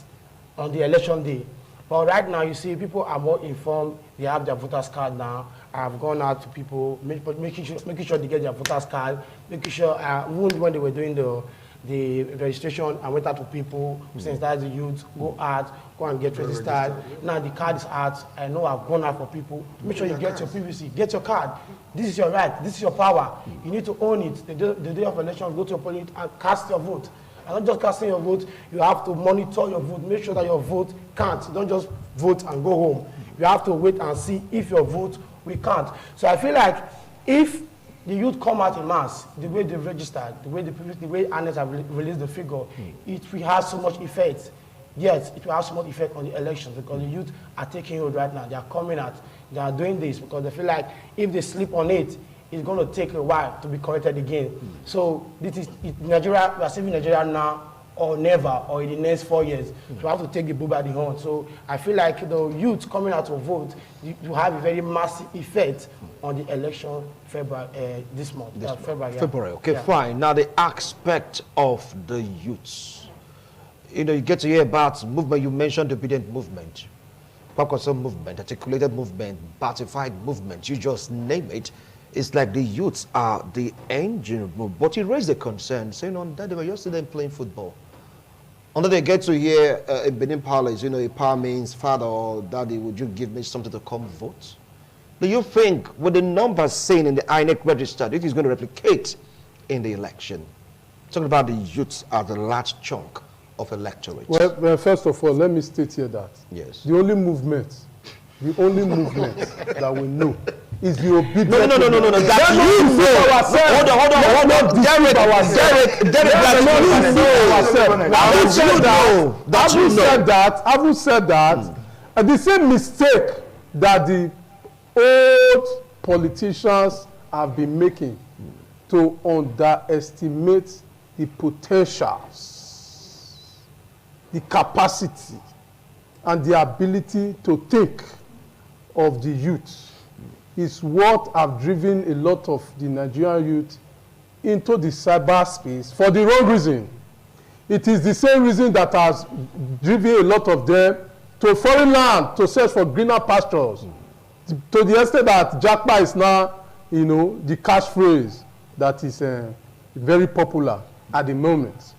on the election day. But right now, you see people are more informed. They have their voters card now. I've gone out to people, making sure they get their voters card, making sure, when they were doing the registration, I went out to people, since that's the youth, go and get registered. Now the card is out. I know I've gone out for people. Make sure you get your PVC, get your card. This is your right, this is your power. You need to own it. The day of election, go to your polling and cast your vote. And not just casting your vote, you have to monitor your vote. Make sure that your vote counts. Don't just vote and go home. You have to wait and see if your vote will count. So I feel like if the youth come out in mass, the way they've registered, the way ANES have released the figure, it will have so much effect. Yes, it will have so much effect on the elections because the youth are taking hold right now. They are coming out. They are doing this because they feel like if they sleep on it, it's going to take a while to be corrected again. So this is Nigeria. We are saving Nigeria now or never, or in the next 4 years. So we have to take the bull by the horn. So I feel like the youth coming out to vote, you have a very massive effect on the election February this month. February. Yeah. February. Okay, fine. Now the aspect of the youths. You know, you get to hear about movement. You mentioned the obedient movement, Kwankwaso movement, articulated movement, batified movement. You just name it. It's like the youths are the engine. But he raised a concern, saying on that they were yesterday playing football. Until they get to hear in Benin Palace, you know, a power means father or daddy, would you give me something to come vote? Do you think with the numbers seen in the INEC register, it is going to replicate in the election? talking about the youths as a large chunk of electorate. Well, first of all, let me state here that the only movement that we know is the obedience. No. That you know. Hold on. Derek. Having said that, the same mistake that the old politicians have been making to underestimate the potentials, the capacity, and the ability to think of the youth is what have driven a lot of the Nigerian youth into the cyberspace for the wrong reason. It is the same reason that has driven a lot of them to foreign land to search for greener pastures. To the extent that Jackpot is now, the catchphrase that is very popular at the moment.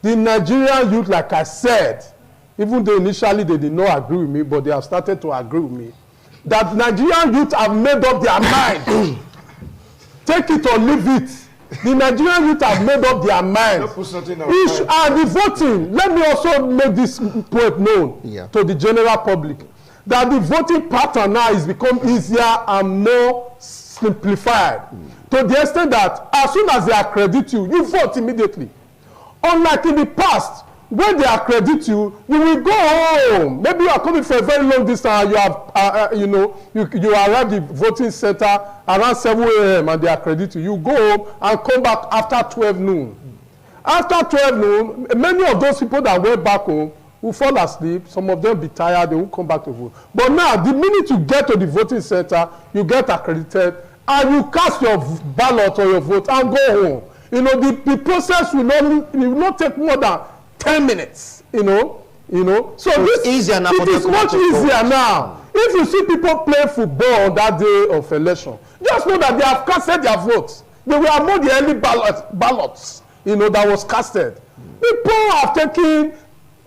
The Nigerian youth, like I said, even though initially they did not agree with me, but they have started to agree with me, that Nigerian youth have made up their mind. Take it or leave it. The Nigerian youth have made up their mind. And the voting, let me also make this point known to the general public, that the voting pattern now is become easier and more simplified. To the extent that as soon as they accredit you, you vote immediately. Unlike in the past, when they accredit you, you will go home. Maybe you are coming for a very long distance. You have, you arrive at the voting center around 7 a.m. and they accredit you. You go home and come back after 12 noon. After 12 noon, many of those people that went back home will fall asleep. Some of them be tired. They won't come back to vote. But now, the minute you get to the voting center, you get accredited, and you cast your ballot or your vote and go home. The process will not take more than 10 minutes, So this easier now. It is much easier now. If you see people play football on that day of election, just know that they have casted their votes. They were among the early ballots, that was casted. People have taken,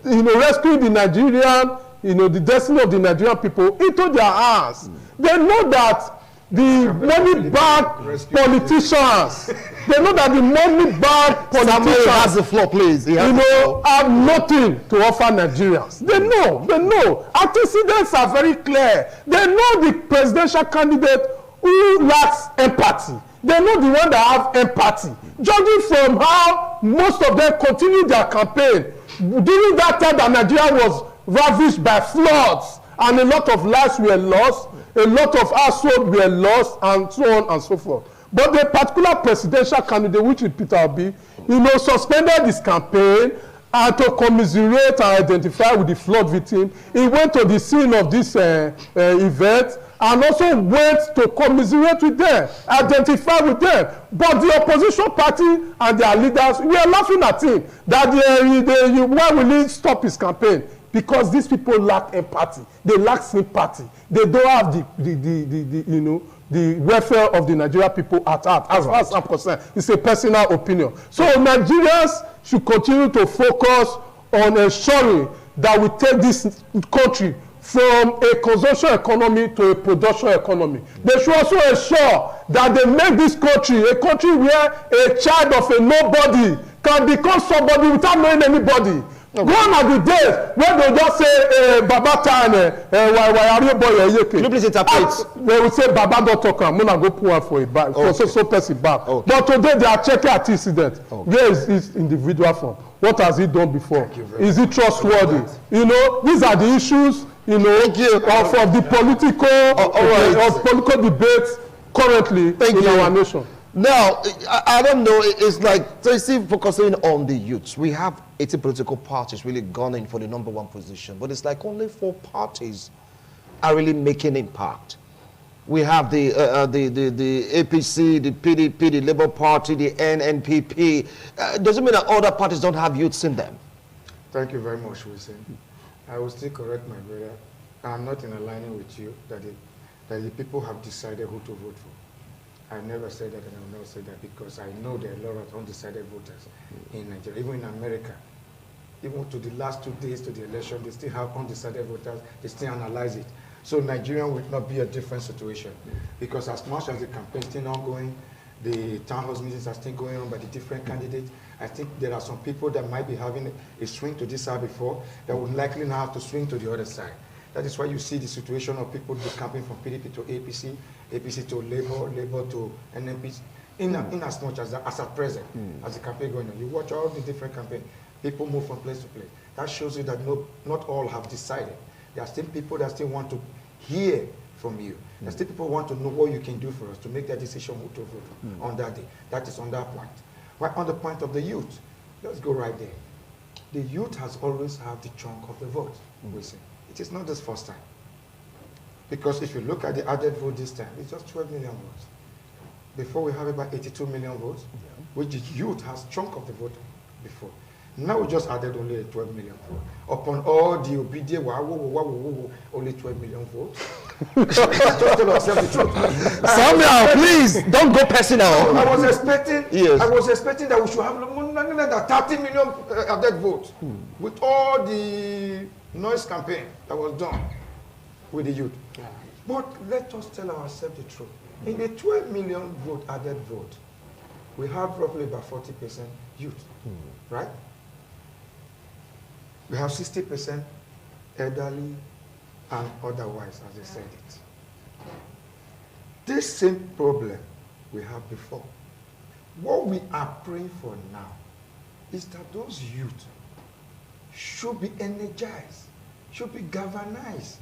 rescuing the Nigerian, the destiny of the Nigerian people into their hands. They know that the money-bagged politicians, they know that the money-bagged politicians has the floor, please. Have nothing to offer Nigerians. They know. Antecedents are very clear. They know the presidential candidate who lacks empathy. They know the one that have empathy. Judging from how most of them continued their campaign during that time that Nigeria was ravaged by floods and a lot of lives were lost, a lot of households were lost, and so on and so forth. But the particular presidential candidate, which is Peter Obi, suspended his campaign and to commiserate and identify with the flood victim. He went to the scene of this event and also went to commiserate with them, identify with them. But the opposition party and their leaders were laughing at him that why will he stop his campaign? Because these people lack empathy, they lack sympathy, they don't have the welfare of the Nigerian people at heart. As far as I'm concerned, it's a personal opinion. So Nigerians should continue to focus on ensuring that we take this country from a consumption economy to a production economy. They should also ensure that they make this country a country where a child of a nobody can become somebody without knowing anybody. Gone are the days when they just say Baba Tan, Can you please interpret? They will say Baba don't talk. I'm gonna go pour one for a bag. Okay. So person back. Okay. But today they are checking at incident. Okay. Where is this individual from? What has he done before? Is he trustworthy? These are the issues. Of the political debates currently in our nation. Now, I don't know, it's like, so you see, focusing on the youths, we have 80 political parties really gunning for the #1 position, but it's like only 4 parties are really making impact. We have the APC, the PDP, the Labour Party, the NNPP. Doesn't mean that other parties don't have youths in them. Thank you very much, Wilson. I will still correct my brother. I'm not in alignment with you that the people have decided who to vote for. I never said that, and I will never say that, because I know there are a lot of undecided voters in Nigeria, even in America. Even to the last 2 days to the election, they still have undecided voters. They still analyze it. So Nigeria will not be a different situation, because as much as the campaign is still ongoing, The town hall meetings are still going on by the different candidates. I think there are some people that might be having a swing to this side before that would likely now have to swing to the other side. That is why you see the situation of people decamping from PDP to APC, APC to Labour, Labour to NMP. In as much as at present, as the campaign going on, you watch all the different campaigns. People move from place to place. That shows you that not all have decided. There are still people that still want to hear from you. There are still people who want to know what you can do for us to make that decision who to vote on that day. That is on that point. Right on the point of the youth, let's go right there. The youth has always had the chunk of the vote. We see. It is not this first time. Because if you look at the added vote this time, it's just 12 million votes. Before we have about 82 million votes, which the youth has chunk of the vote before. Now we just added only 12 million votes. Upon all the obedient, only 12 million votes. Just tell ourselves the truth. Samuel, please, don't go personal. I was expecting that we should have more than 30 million added votes with all the noise campaign that was done with the youth. But let us tell ourselves the truth. In the 12 million vote added vote, we have roughly about 40% youth, right? We have 60% elderly and otherwise, as they said it. This same problem we had before. What we are praying for now is that those youth should be energized, should be galvanized.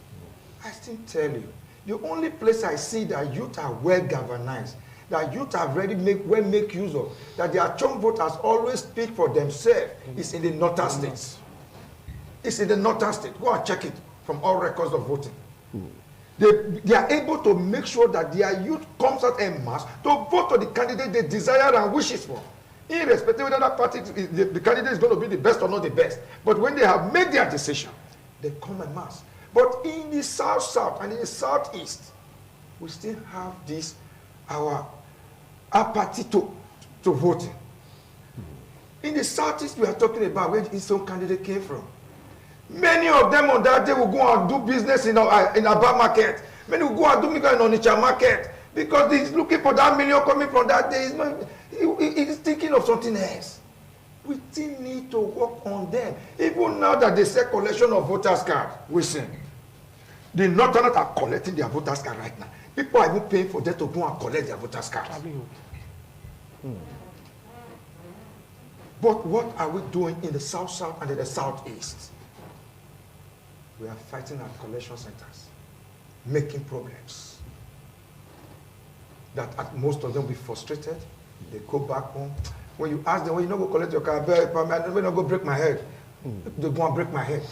I still tell you, the only place I see that youth are well galvanized, that youth have already make use of, that their chunk voters always speak for themselves, is in the northern states. It's in the northern state. Go and check it from all records of voting. They are able to make sure that their youth comes out en masse to vote for the candidate they desire and wishes for. Irrespective of whether that party, the candidate is going to be the best or not the best. But when they have made their decision, they come en masse. But in the south and in the southeast, we still have this, our apathy to voting. In the southeast, we are talking about where the some candidate came from. Many of them on that day will go and do business in Aba market. Many will go and do business in Onitsha market because he's looking for that million coming from that day. He's thinking of something else. We still need to work on them. Even now that they say collection of voters card, we see. The Northerners are collecting their voters card right now. People are even paying for them to go and collect their voters card. But what are we doing in the south and in the southeast? We are fighting at collection centers, making problems. That most of them will be frustrated. They go back home. When you ask them, well, you not go collect your car, I'm not go break my head. They go and break my head.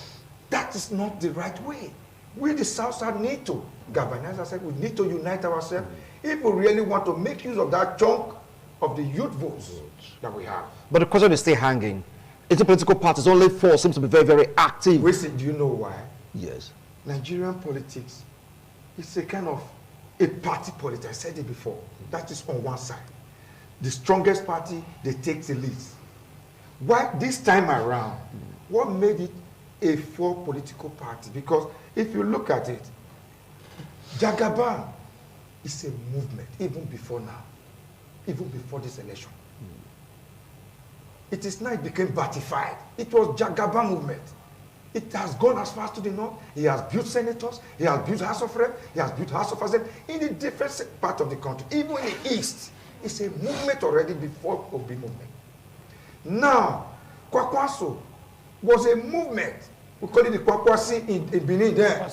That is not the right way. We, the South Side, need to galvanize ourselves. We need to unite ourselves if we really want to make use of that chunk of the youth votes that we have. But the question is still hanging. Interpolitical parties, only 4 seem to be very, very active. Listen, do you know why? Yes. Nigerian politics is a kind of a party politics. I said it before. That is on one side. The strongest party, they take the lead. Why this time around, what made it a 4 political party? Because if you look at it, Jagaban is a movement even before now, even before this election. It is now it became batified. It was Jagaban movement. It has gone as far as to the north. He has built senators. He has built House of Rep. He has built House of Assembly in the different part of the country. Even in the east, it's a movement already before Obi movement. Now, Kwakwaso was a movement. We call it the Kwakwasi in Benin there.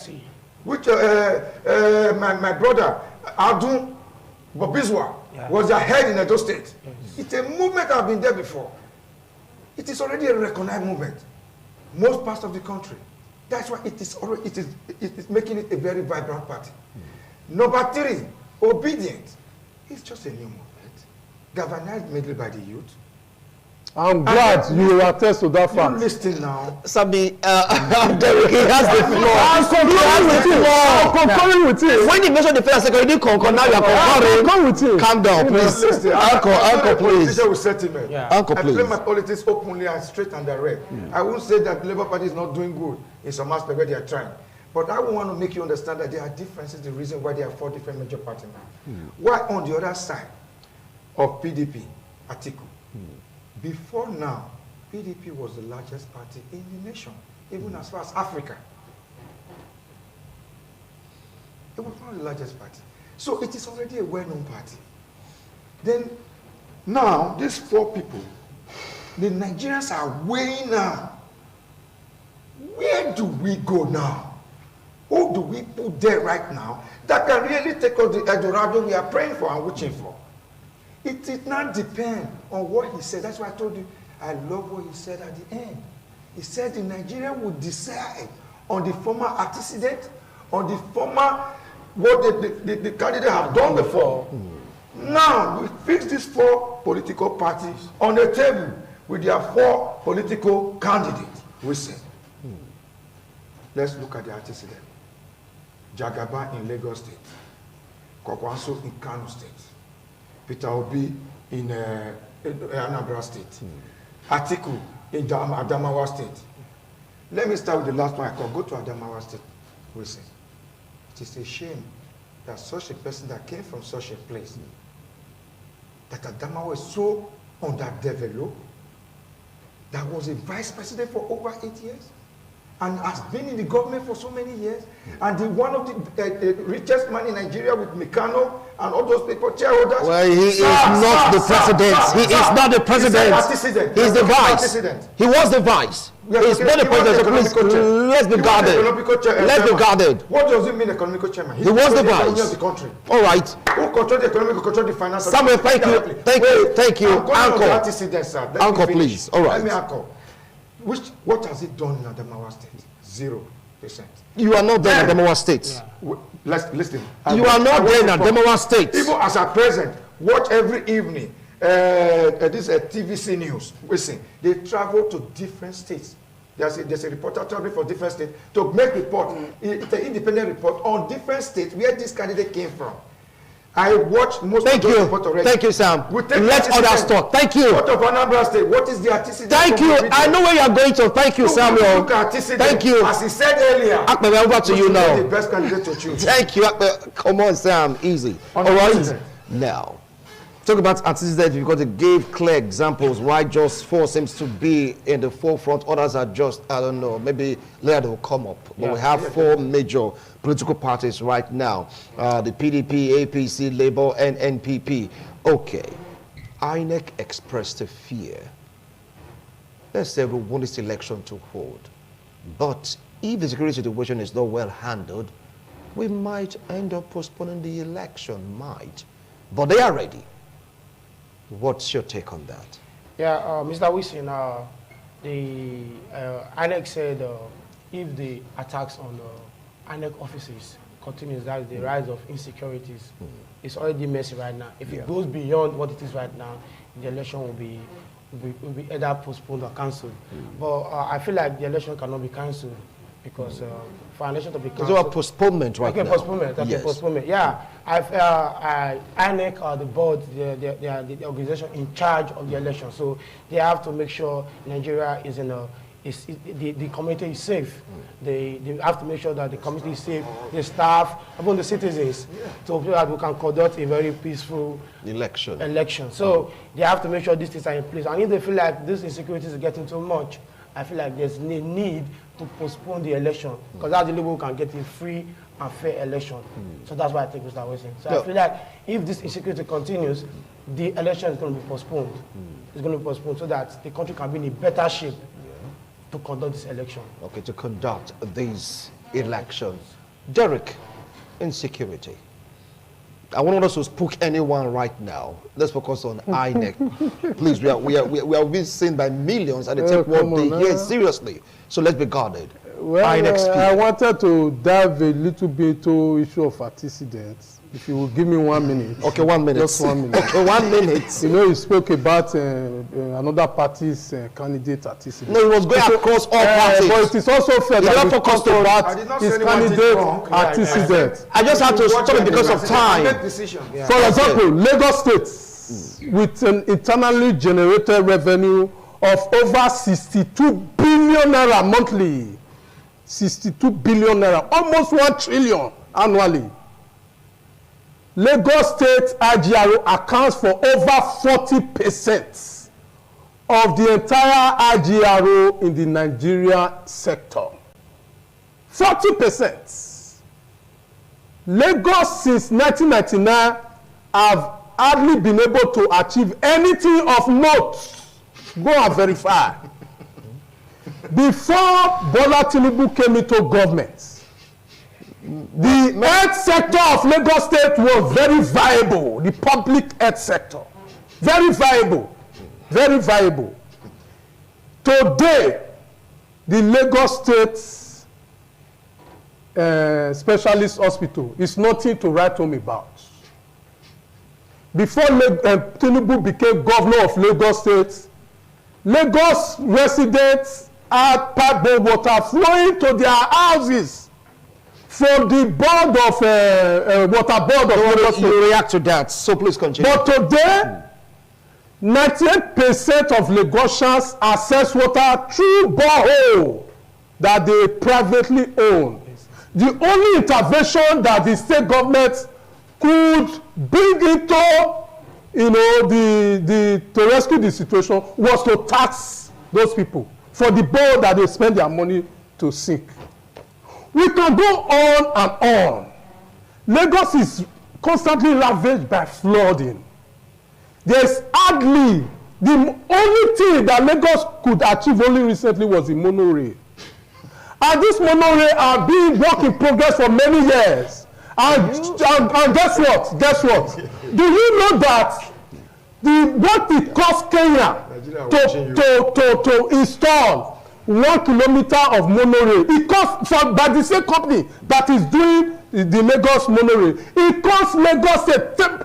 Which my brother, Adun Bobizwa, was the head in Edo State. It's a movement that has been there before. It is already a recognized movement. Most parts of the country. That's why it is making it a very vibrant party. Number 3, obedient. It's just a new movement. Galvanized mainly by the youth. I'm glad you will attest to that fact. You listen now. Sabi, Derek, he has the floor. I'm concurring with you. When you mention the first second, you didn't concur, now you are concurring. Concur with you. Calm down, please. Uncle, please. Uncle, I please. play my politics openly and straight and direct. I won't say that the Labour Party is not doing good in some aspect where they are trying. But I want to make you understand that there are differences, the reason why there are 4 different major parties now. Why on the other side, of PDP, Atiku. Before now, PDP was the largest party in the nation, even as far as Africa. It was not the largest party. So it is already a well-known party. Then, now, these 4 people, the Nigerians are weighing now. Where do we go now? Who do we put there right now that can really take us the Eldorado we are praying for and wishing for? It did not depend on what he said. That's why I told you, I love what he said at the end. He said the Nigerian would decide on the former antecedent, on the former, what the candidate have done before. Now, we fix these 4 political parties on the table with their 4 political candidates. We say, let's look at the antecedent. Jagaba in Lagos State, Kwakwanso in Kano State, Peter Obi in Anambra State, Atiku in Adamawa State. Let me start with the last one I call. Go to Adamawa State. We say, it is a shame that such a person that came from such a place, that Adamawa is so underdeveloped, that was a vice president for over 8 years, and has been in the government for so many years, and one of the richest man in Nigeria with Mikano and all those people, shareholders. Well, he is not the president. He is not the president. He is the vice. He was the vice. He's not the president. So let's be guarded. Let's be guarded. What does it mean, economical chairman? He was the vice. Of the country. All right. Who control the economy, who control the finance? Samuel, thank you. Thank you. Uncle. Uncle, please. All right. Let me uncle. What has it done in Adamawa State? 0%. You are not there in Adamawa State. Yeah. Listen. You are not there in Adamawa State. Even as a president, watch every evening. This TVC News. Listen, they travel to different states. There's a reporter traveling for different states to make report. It's an independent report on different states where this candidate came from. I watched most of those reports already. Thank you, Sam. Let others talk. Thank you. What of Anambra State? What is the antecedent? Thank you. I know where you are going to. Thank you, Samuel. Thank you. As he said earlier. Akpe, over to you now. The best candidate to choose. Thank you. Akpe. Come on, Sam. Easy. All right. Now, talk about antecedents because it gave clear examples why just 4 seems to be in the forefront. Others are just, I don't know, maybe later they will come up. But we have 4 major political parties right now. The PDP, APC, Labour, and NPP. Okay. INEC expressed a fear. Let's say we want this election to hold. But if the security situation is not well handled, we might end up postponing the election, But they are ready. What's your take on that? Yeah, Mr. Wilson, the INEC said if the attacks on INEC offices continues, that is the rise of insecurities, it's already messy right now. If it goes beyond what it is right now, the election will be either postponed or cancelled. But I feel like the election cannot be cancelled because for an election to be cancelled... Is there a postponement right now? Postponement. Yeah. INEC, the board, the organization in charge of the election. So they have to make sure Nigeria is in a... the community is safe. They have to make sure that the community is safe, the staff, even the citizens, so that we can conduct a very peaceful election. So they have to make sure these things are in place. And if they feel like this insecurity is getting too much, I feel like there's a need to postpone the election because that's the only way we can get a free and fair election. So that's why I think Mr. Wilson. So I feel like if this insecurity continues, the election is going to be postponed. It's going to be postponed so that the country can be in a better shape to conduct this election. Okay, to conduct these elections. Derek, insecurity. I want us to spook anyone right now. Let's focus on INEC. Please, we are being seen by millions and they take what they hear seriously. So let's be guarded. Well, I wanted to dive a little bit into issue of antecedents. If you will give me 1 minute. Okay, 1 minute. Just 1 minute. Okay, 1 minute. You know, you spoke about another party's candidate antecedent. No, it was going across all parties. But it is also fair that we talked about his candidate antecedent. I just had to stop it because of time. For example, Lagos State, with an internally generated revenue of over 62 billion naira monthly. 62 billion naira, almost 1 trillion annually. Lagos State IGRO accounts for over 40% of the entire IGRO in the Nigeria sector. 40%. Lagos since 1999 have hardly been able to achieve anything of note. Go and verify. Before Bola Tinubu came into government, the health sector of Lagos State was very viable. The public health sector, very viable, very viable. Today, the Lagos State specialist hospital is nothing to write home about. Before Tinubu became governor of Lagos State, Lagos residents had pipe-borne water flowing to their houses from the board of water board of Lagos State. You react to that, so please continue. But today, 98% of Lagosians access water through borehole that they privately own. The only intervention that the state government could bring into, to rescue the situation was to tax those people for the borehole that they spend their money to sink. We can go on and on. Lagos is constantly ravaged by flooding. There's hardly, the only thing that Lagos could achieve only recently was the monorail. And this monorail are being work in progress for many years. And guess what? Guess what? Do you know that what it cost Kenya to install 1 kilometer of monorail? It costs by the same company that is doing the Lagos monorail. It costs Lagos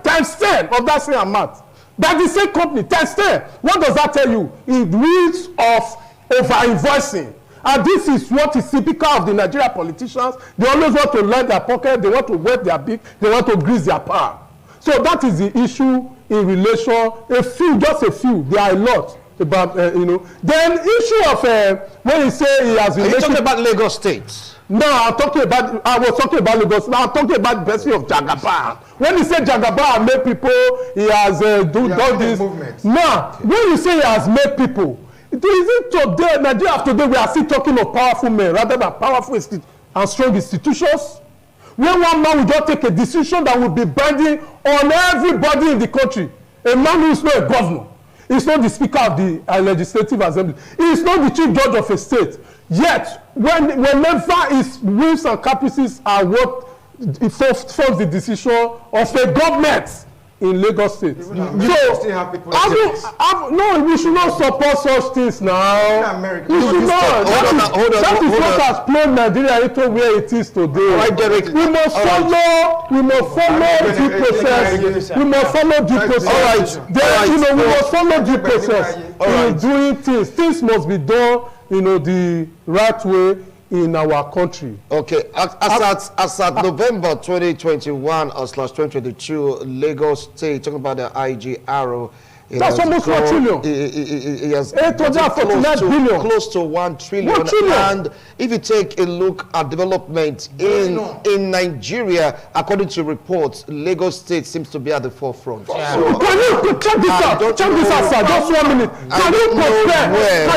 times 10 of that same amount. By the same company, times 10. What does that tell you? It reads of over-invoicing. And this is what is typical of the Nigerian politicians. They always want to line their pocket, they want to wet their beak, they want to grease their palm. So that is the issue in relation, just a few, there are a lot about, Then issue of, when you say he has... Are you talking about Lagos State? No, I was talking about Lagos. Now I'm talking about the person of Jagaban. When you say Jagaban made people, he has done this. Movement. Now, when you say he has made people, is it today, Nigeria of today, we are still talking of powerful men rather than powerful and strong institutions? When one man will just take a decision that will be binding on everybody in the country, a man who is not a governor, he's not the speaker of the legislative assembly, he is not the chief judge of a state. Yet, whenever his whims and caprices are what forms the decision of a government in Lagos State. So, no, we should not support such things now. We should not. That is what has played Nigeria into where it is today. We must follow due process. We must follow due process. Then, we must follow due process in doing things. Things must be done, the right way in our country. Okay, as at November 2021/2022, Lagos State, talking about the IGRO, that's almost 1 trillion. It has 849 billion. Close to 1 trillion. 1 trillion. And if you take a look at development in Nigeria, according to reports, Lagos State seems to be at the forefront. Yeah. So, can you check this out? Check this out, sir. Just 1 minute. Can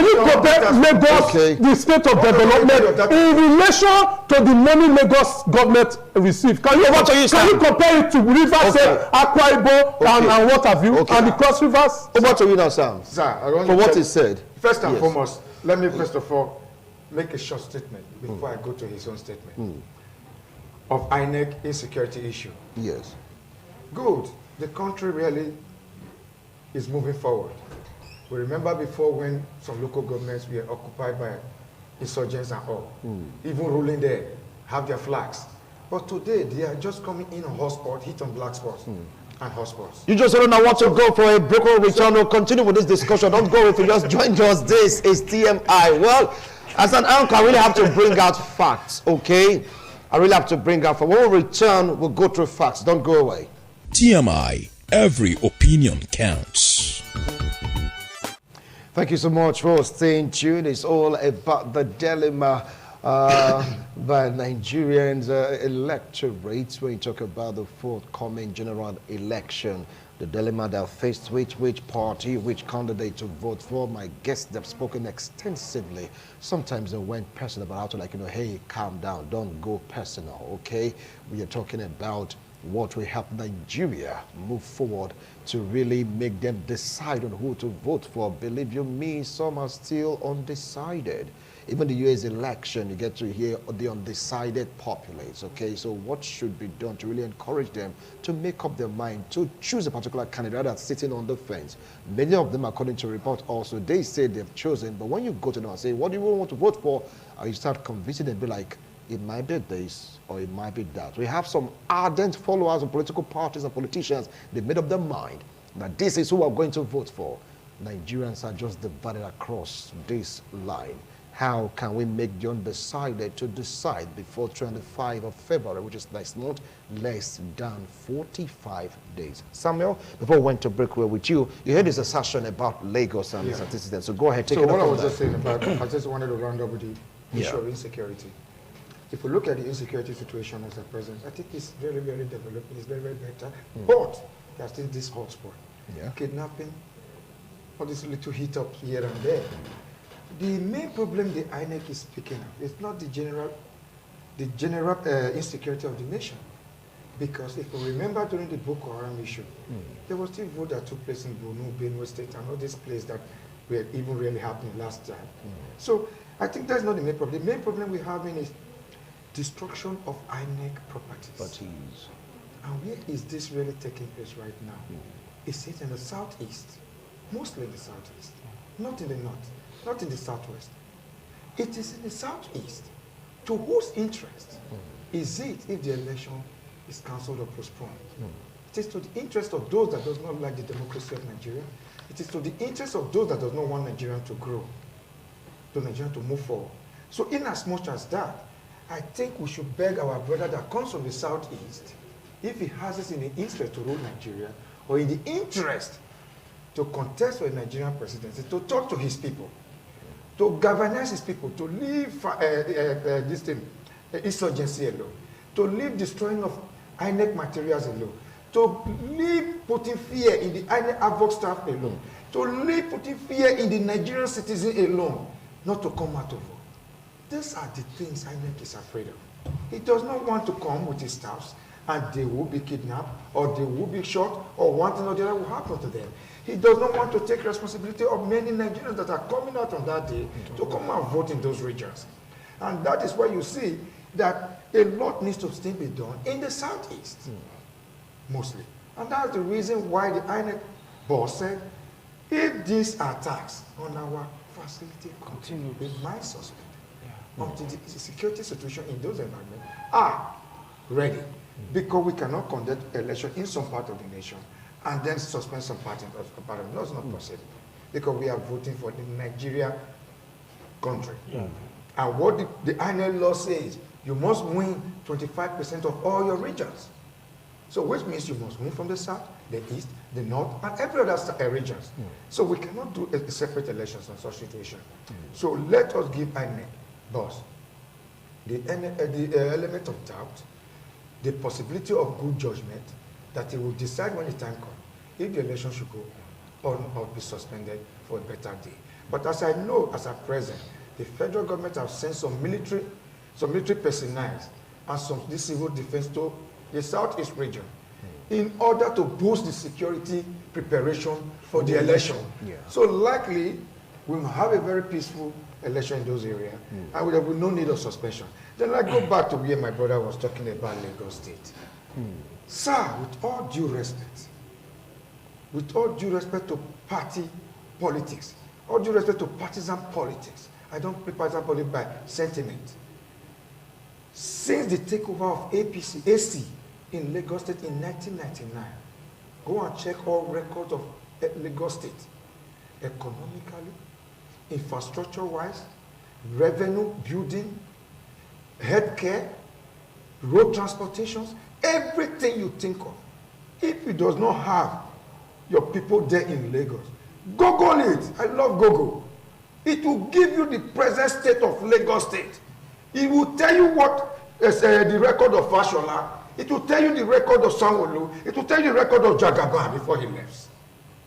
you compare Lagos, the state of development, in relation to the money Lagos government received? Can you compare it to Rivers, Akwa Ibom, and what have you, and the Cross Rivers? Over to you now, Sam. Sir, for what he said. First and foremost, let me first of all make a short statement before I go to his own statement of INEC insecurity issue. Yes. Good. The country really is moving forward. We remember before when some local governments were occupied by insurgents and all, even ruling there, have their flags. But today, they are just coming in on hotspot, hit on black spots. And hotspots. You just don't know what to go for a break or return. We'll continue with this discussion. Don't go if you just joined us. This is TMI. Well, as an anchor, I really have to bring out facts, okay? I really have to bring out facts. When we return, we'll go through facts. Don't go away. TMI, every opinion counts. Thank you so much for staying tuned. It's all about the dilemma by Nigerians' electorates when you talk about the forthcoming general election. The dilemma they're faced with, which party, which candidate to vote for. My guests, they've spoken extensively. Sometimes they went personal, but how to hey, calm down, don't go personal, okay? We are talking about what will help Nigeria move forward to really make them decide on who to vote for. Believe you me, some are still undecided. Even the US election, you get to hear the undecided populace, okay? So what should be done to really encourage them to make up their mind to choose a particular candidate rather than sitting on the fence? Many of them, according to report also, they say they've chosen, but when you go to them and say, what do you want to vote for? You start convincing them, be like, it might be this or it might be that. We have some ardent followers of political parties and politicians. They made up their mind that this is who we're going to vote for. Nigerians are just divided across this line. How can we make the undecided to decide before 25 of February, which is next month, less than 45 days? Samuel, before we went to break with you, you heard this assertion about Lagos and its antecedents. So go ahead, take it up. So what I was just saying about, I just wanted to round up with the issue of insecurity. If we look at the insecurity situation as at present, I think it's very, very developing. It's very, very better. But there's still this hotspot. Kidnapping, all this little hit up here and there. The main problem the INEC is picking up is not the general insecurity of the nation. Because if we remember during the Boko Haram issue, there was still vote that took place in Borno, Benue State, and all these places that were even really happening last time. So I think that's not the main problem. The main problem we're having is destruction of INEC properties. And where is this really taking place right now? Is it in the southeast? Mostly in the southeast. Not in the north. Not in the southwest. It is in the southeast. To whose interest is it if the election is cancelled or postponed? It is to the interest of those that does not like the democracy of Nigeria. It is to the interest of those that does not want Nigeria to grow, to Nigeria to move forward. So in as much as that, I think we should beg our brother that comes from the southeast, if he has it in the interest to rule Nigeria, or in the interest to contest for a Nigerian presidency, to talk to his people, to galvanize his people, to leave this thing, insurgency alone, to leave destroying of INEC materials alone, to leave putting fear in the INEC AVOC staff alone, to leave putting fear in the Nigerian citizen alone, not to come out of vote. These are the things INEC is afraid of. He does not want to come with his staffs and they will be kidnapped or they will be shot or one thing or the other will happen to them. He does not want to take responsibility of many Nigerians that are coming out on that day to come and vote in those regions. And that is why you see that a lot needs to still be done in the southeast, mostly. And that's the reason why the INEC boss said, if these attacks on our facility continue, we might suspend until the security situation in those environments are ready. Because we cannot conduct election in some part of the nation and then suspend some part of the parliament. That's not possible. Because we are voting for the Nigeria country. And what the INEC law says, you must win 25% of all your regions. So which means you must win from the south, the east, the north, and every other regions. So we cannot do a separate elections on such situation. So let us give INEC, boss, the element of doubt, the possibility of good judgment, that he will decide when the time comes if the election should go on or be suspended for a better day. But as I know, as at present, the federal government have sent some military personnel and some civil defense to the southeast region in order to boost the security preparation for the election. So likely, we will have a very peaceful election in those areas, and there will be no need of suspension. Then I go back to where my brother was talking about Lagos State. Sir, with all due respect to party politics, all due respect to partisan politics, I don't play partisan politics by sentiment. Since the takeover of AC in Lagos State in 1999, go and check all records of Lagos State, economically, infrastructure-wise, revenue building, healthcare, road transportations, everything you think of. If it does not have your people there in Lagos, Google it. I love Google. It will give you the present state of Lagos State. It will tell you what is the record of Fashola. It will tell you the record of Sanwo-Olu. It will tell you the record of Jagaban before he left.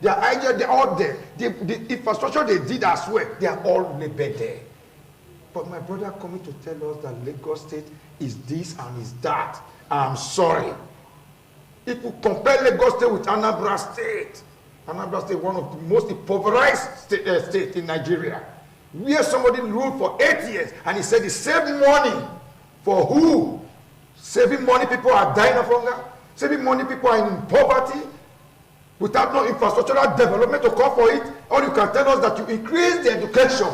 Their idea, they're all there. The infrastructure they did as well, they are all labeled there. But my brother coming to tell us that Lagos State is this and is that. I'm sorry. If you compare Lagos State with Anambra State, Anambra State, one of the most impoverished states in Nigeria, where somebody ruled for 8 years and he said he saved money for who? Saving money, people are dying of hunger. Saving money, people are in poverty. Without no infrastructural development to come for it, or you can tell us that you increase the education,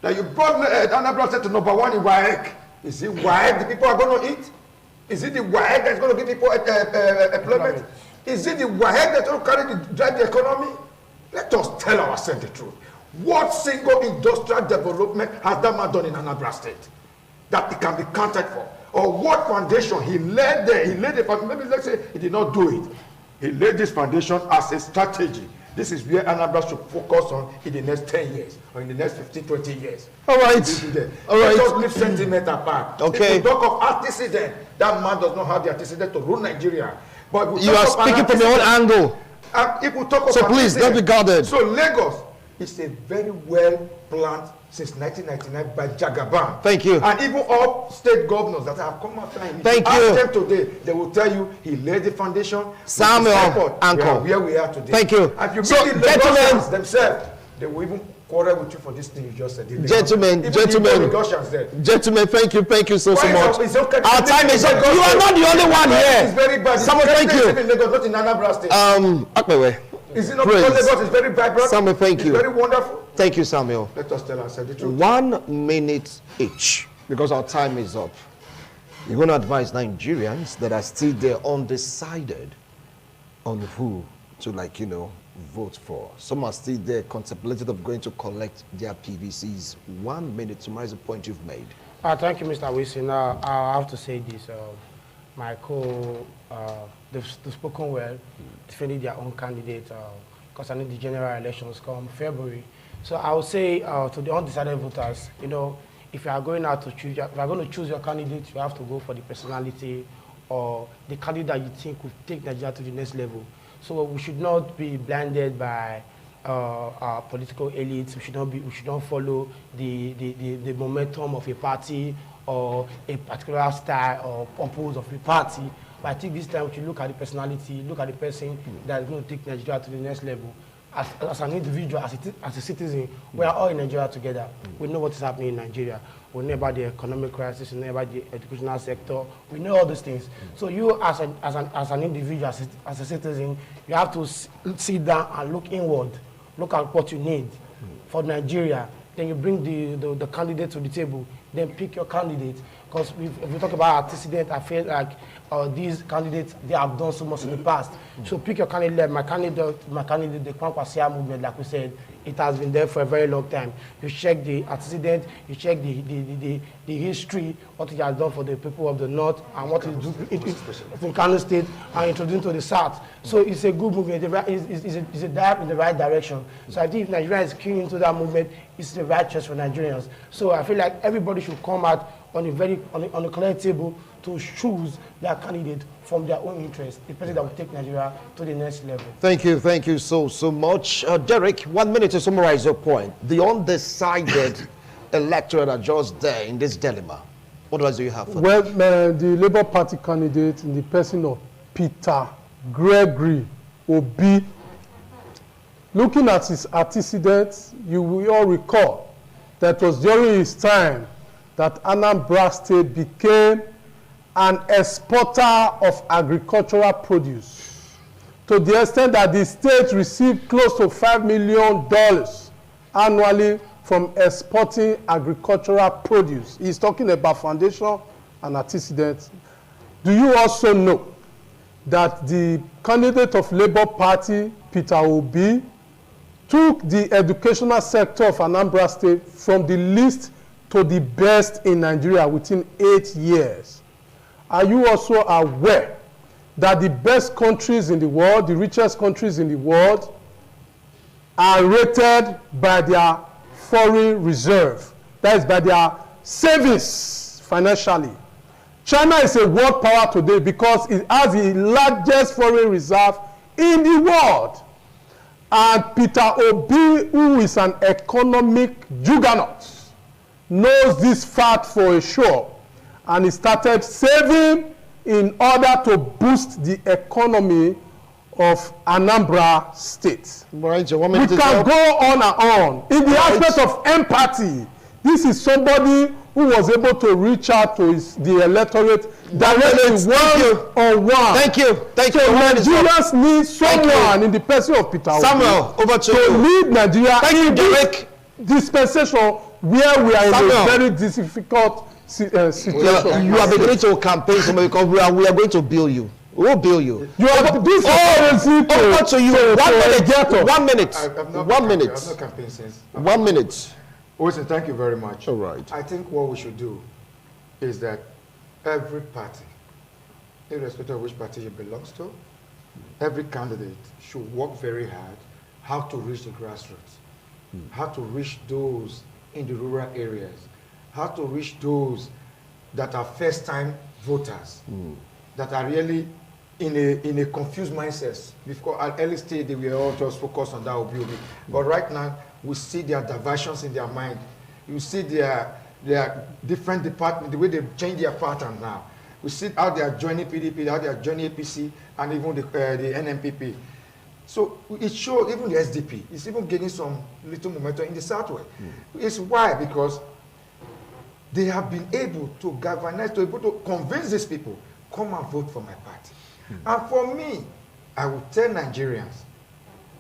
that you brought Anambra State to #1 in WAEC. Is it WAEC the people are going to eat? Is it the WAEC that's going to give people employment? Is it the WAEC that's going to drive the economy? Let us tell ourselves the truth. What single industrial development has that man done in Anambra State that it can be counted for? Or what foundation he laid there? He laid the foundation. Maybe let's say he did not do it. He laid this foundation as a strategy. This is where Anambra should focus on in the next 10 years or in the next 15, 20 years. All right. All right. Let us leave sentiment apart. Okay. If we talk of antecedent, that man does not have the antecedent to rule Nigeria. But you are speaking from your own angle. If we talk of so please, don't be guarded. So Lagos is a very well planned since 1999 by Jagaban. Thank you. And even all state governors that have come after him. Thank you. Ask them today, they will tell you he laid the foundation. Samuel, uncle. Where we are today. Thank you. And if you so, meet the gentlemen, themselves, they will even quarrel with you for this thing you just said. Gentlemen, thank you so much. Okay. Our time is up. You are not the only one here. It's very bad. Someone, thank you. Not in Anambra State. Akpewe. Is it not because Lagos is very vibrant? Samuel, thank you. It's very wonderful. Thank you, Samuel. Let us tell ourselves the truth. 1 minute each, because our time is up. You're going to advise Nigerians that are still there undecided on who to, vote for. Some are still there contemplating of going to collect their PVCs. 1 minute to summarize the point you've made. Thank you, Mr. Wilson. I have to say this. My they've spoken well, defending their own candidate, because I know the general elections come February. So I would say to the undecided voters, if you are going out to choose, if you are going to choose your candidate, you have to go for the personality or the candidate that you think will take Nigeria to the next level. So we should not be blinded by our political elites. We should not follow the momentum of a party or a particular style or purpose of a party. But I think this time we should look at the personality, look at the person that is going to take Nigeria to the next level. As an individual, as a citizen, we are all in Nigeria together. We know what is happening in Nigeria. We know about the economic crisis, we know about the educational sector. We know all these things. So you, as an individual, as a citizen, you have to sit down and look inward. Look at what you need for Nigeria. Then you bring the candidate to the table. Then pick your candidate. Because if we talk about antecedent, I feel like these candidates, they have done so much in the past. So pick your candidate. My candidate, the Kwankwasia movement, like we said, it has been there for a very long time. You check the antecedent, you check the history, what it has done for the people of the North, and what it do from Kano State, and introduced to the South. So it's a good movement. It's a dive in the right direction. So I think if Nigeria is keen into that movement, it's the right choice for Nigerians. So I feel like everybody should come out on a clear table to choose their candidate from their own interest, the person that will take Nigeria to the next level. Thank you so much. Derek, 1 minute to summarize your point. The undecided electorate are just there in this dilemma. What advice do you have for them? Well, the Labour Party candidate in the person of Peter Gregory Obi, looking at his antecedents, you will all recall that it was during his time that Anambra State became an exporter of agricultural produce, to the extent that the state received close to $5 million annually from exporting agricultural produce. He's talking about foundation and antecedents. Do you also know that the candidate of Labour Party, Peter Obi, took the educational sector of Anambra State from the least to the best in Nigeria within 8 years? Are you also aware that the best countries in the world, the richest countries in the world, are rated by their foreign reserve? That is by their savings. financially. China is a world power today because it has the largest foreign reserve in the world. And Peter Obi, who is an economic juggernaut, knows this fact for a sure. And he started saving in order to boost the economy of Anambra State. Right, we can go on and on. In the aspect of empathy, this is somebody who was able to reach out to the electorate directly one-on-one. Thank you. So Nigerians need someone in the person of Peter Obi Samuel, over to you. lead Nigeria in this dispensation where we are in a very difficult situation. You are beginning to campaign somebody because we are going to bill you. We'll bill you. You are this over to you. 1 minute. 1 minute. I've not campaigned since. 1 minute. Wilson, thank you very much. All right. I think what we should do is that every party, irrespective of which party it belongs to, every candidate should work very hard how to reach the grassroots, how to reach those in the rural areas, how to reach those that are first-time voters, that are really in a confused mindset. Because at early stage, they were all just focused on that OBOB. But right now, we see their diversions in their mind. You see their different departments, the way they change their pattern now. We see how they are joining PDP, how they are joining APC, and even the NMPP. So it shows even the SDP is even getting some little momentum in the Southwest. It's why? Because they have been able to galvanize, to able to convince these people, come and vote for my party. And for me, I would tell Nigerians,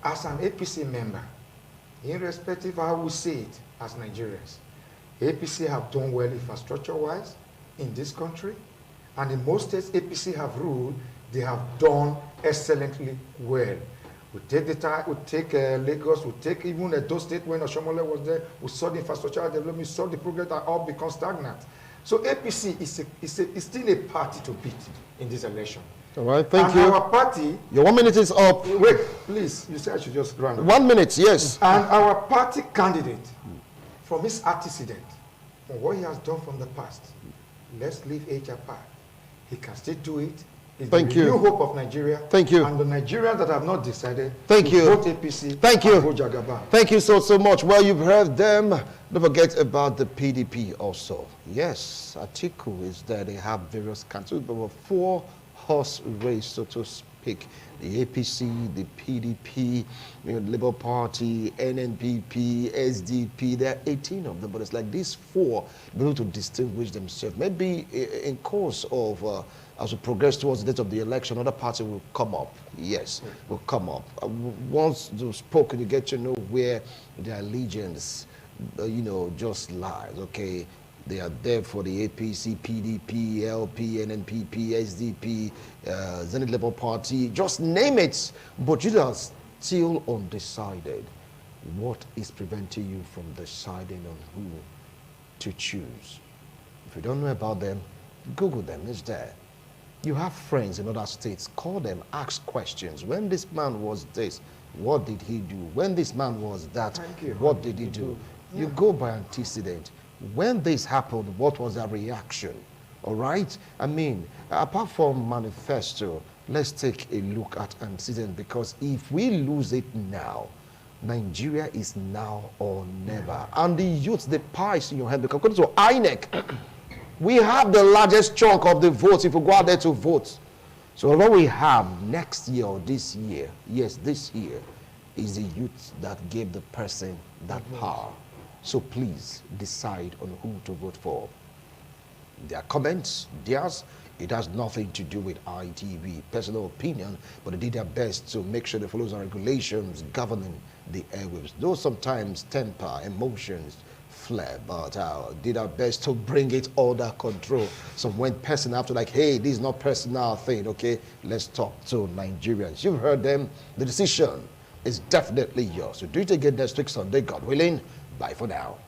as an APC member, irrespective of how we see it as Nigerians, APC have done well infrastructure-wise in this country, and in most states APC have ruled, they have done excellently well. We take the time, we take Lagos, we take even those states when Oshomole was there, we saw the infrastructure development, we saw the progress that all become stagnant. So APC is still a party to beat in this election. All right, thank you. Our party... Your 1 minute is up. Wait, please. You said I should just run. 1 minute, yes. And our party candidate, from his antecedent, from what he has done from the past, let's leave age apart. He can still do it. It's the new hope of Nigeria. Thank you. And the Nigerians that have not decided Thank you. vote APC. Thank you. Vote Jagaba. Thank you so much. Well, you've heard them. Don't forget about the PDP also. Yes, Atiku is there. They have various candidates, but 4 horse race, so to speak. The APC, the PDP, the Labour Party, NNPP, SDP, there are 18 of them, but it's like these 4 be able to distinguish themselves. Maybe in course of, as we progress towards the date of the election, another party will come up. Yes, will come up. Once they've spoken, you get to know where their allegiance, just lies, okay? They are there for the APC, PDP, LP, NNPP, SDP, Zenith Labour Party, just name it. But you are still undecided. What is preventing you from deciding on who to choose? If you don't know about them, Google them, it's there. You have friends in other states, call them, ask questions. When this man was this, what did he do? When this man was that, what did he do? You go by antecedent. When this happened, what was their reaction? All right? I mean, apart from manifesto, let's take a look at antecedent, because if we lose it now, Nigeria is now or never. And the youth, the power is in your hand, because according to INEC, we have the largest chunk of the votes if we go out there to vote. So what we have next year or this year, yes, this year, is the youth that gave the person that power. So please decide on who to vote for. Their comments, theirs, it has nothing to do with ITV, personal opinion, but they did their best to make sure they follow the regulations governing the airwaves. Though sometimes temper, emotions, flare, but did our best to bring it under control. So when person after like, hey, this is not personal thing, okay, let's talk to Nigerians. You've heard them. The decision is definitely yours. So do it again next week Sunday, God willing. Bye for now.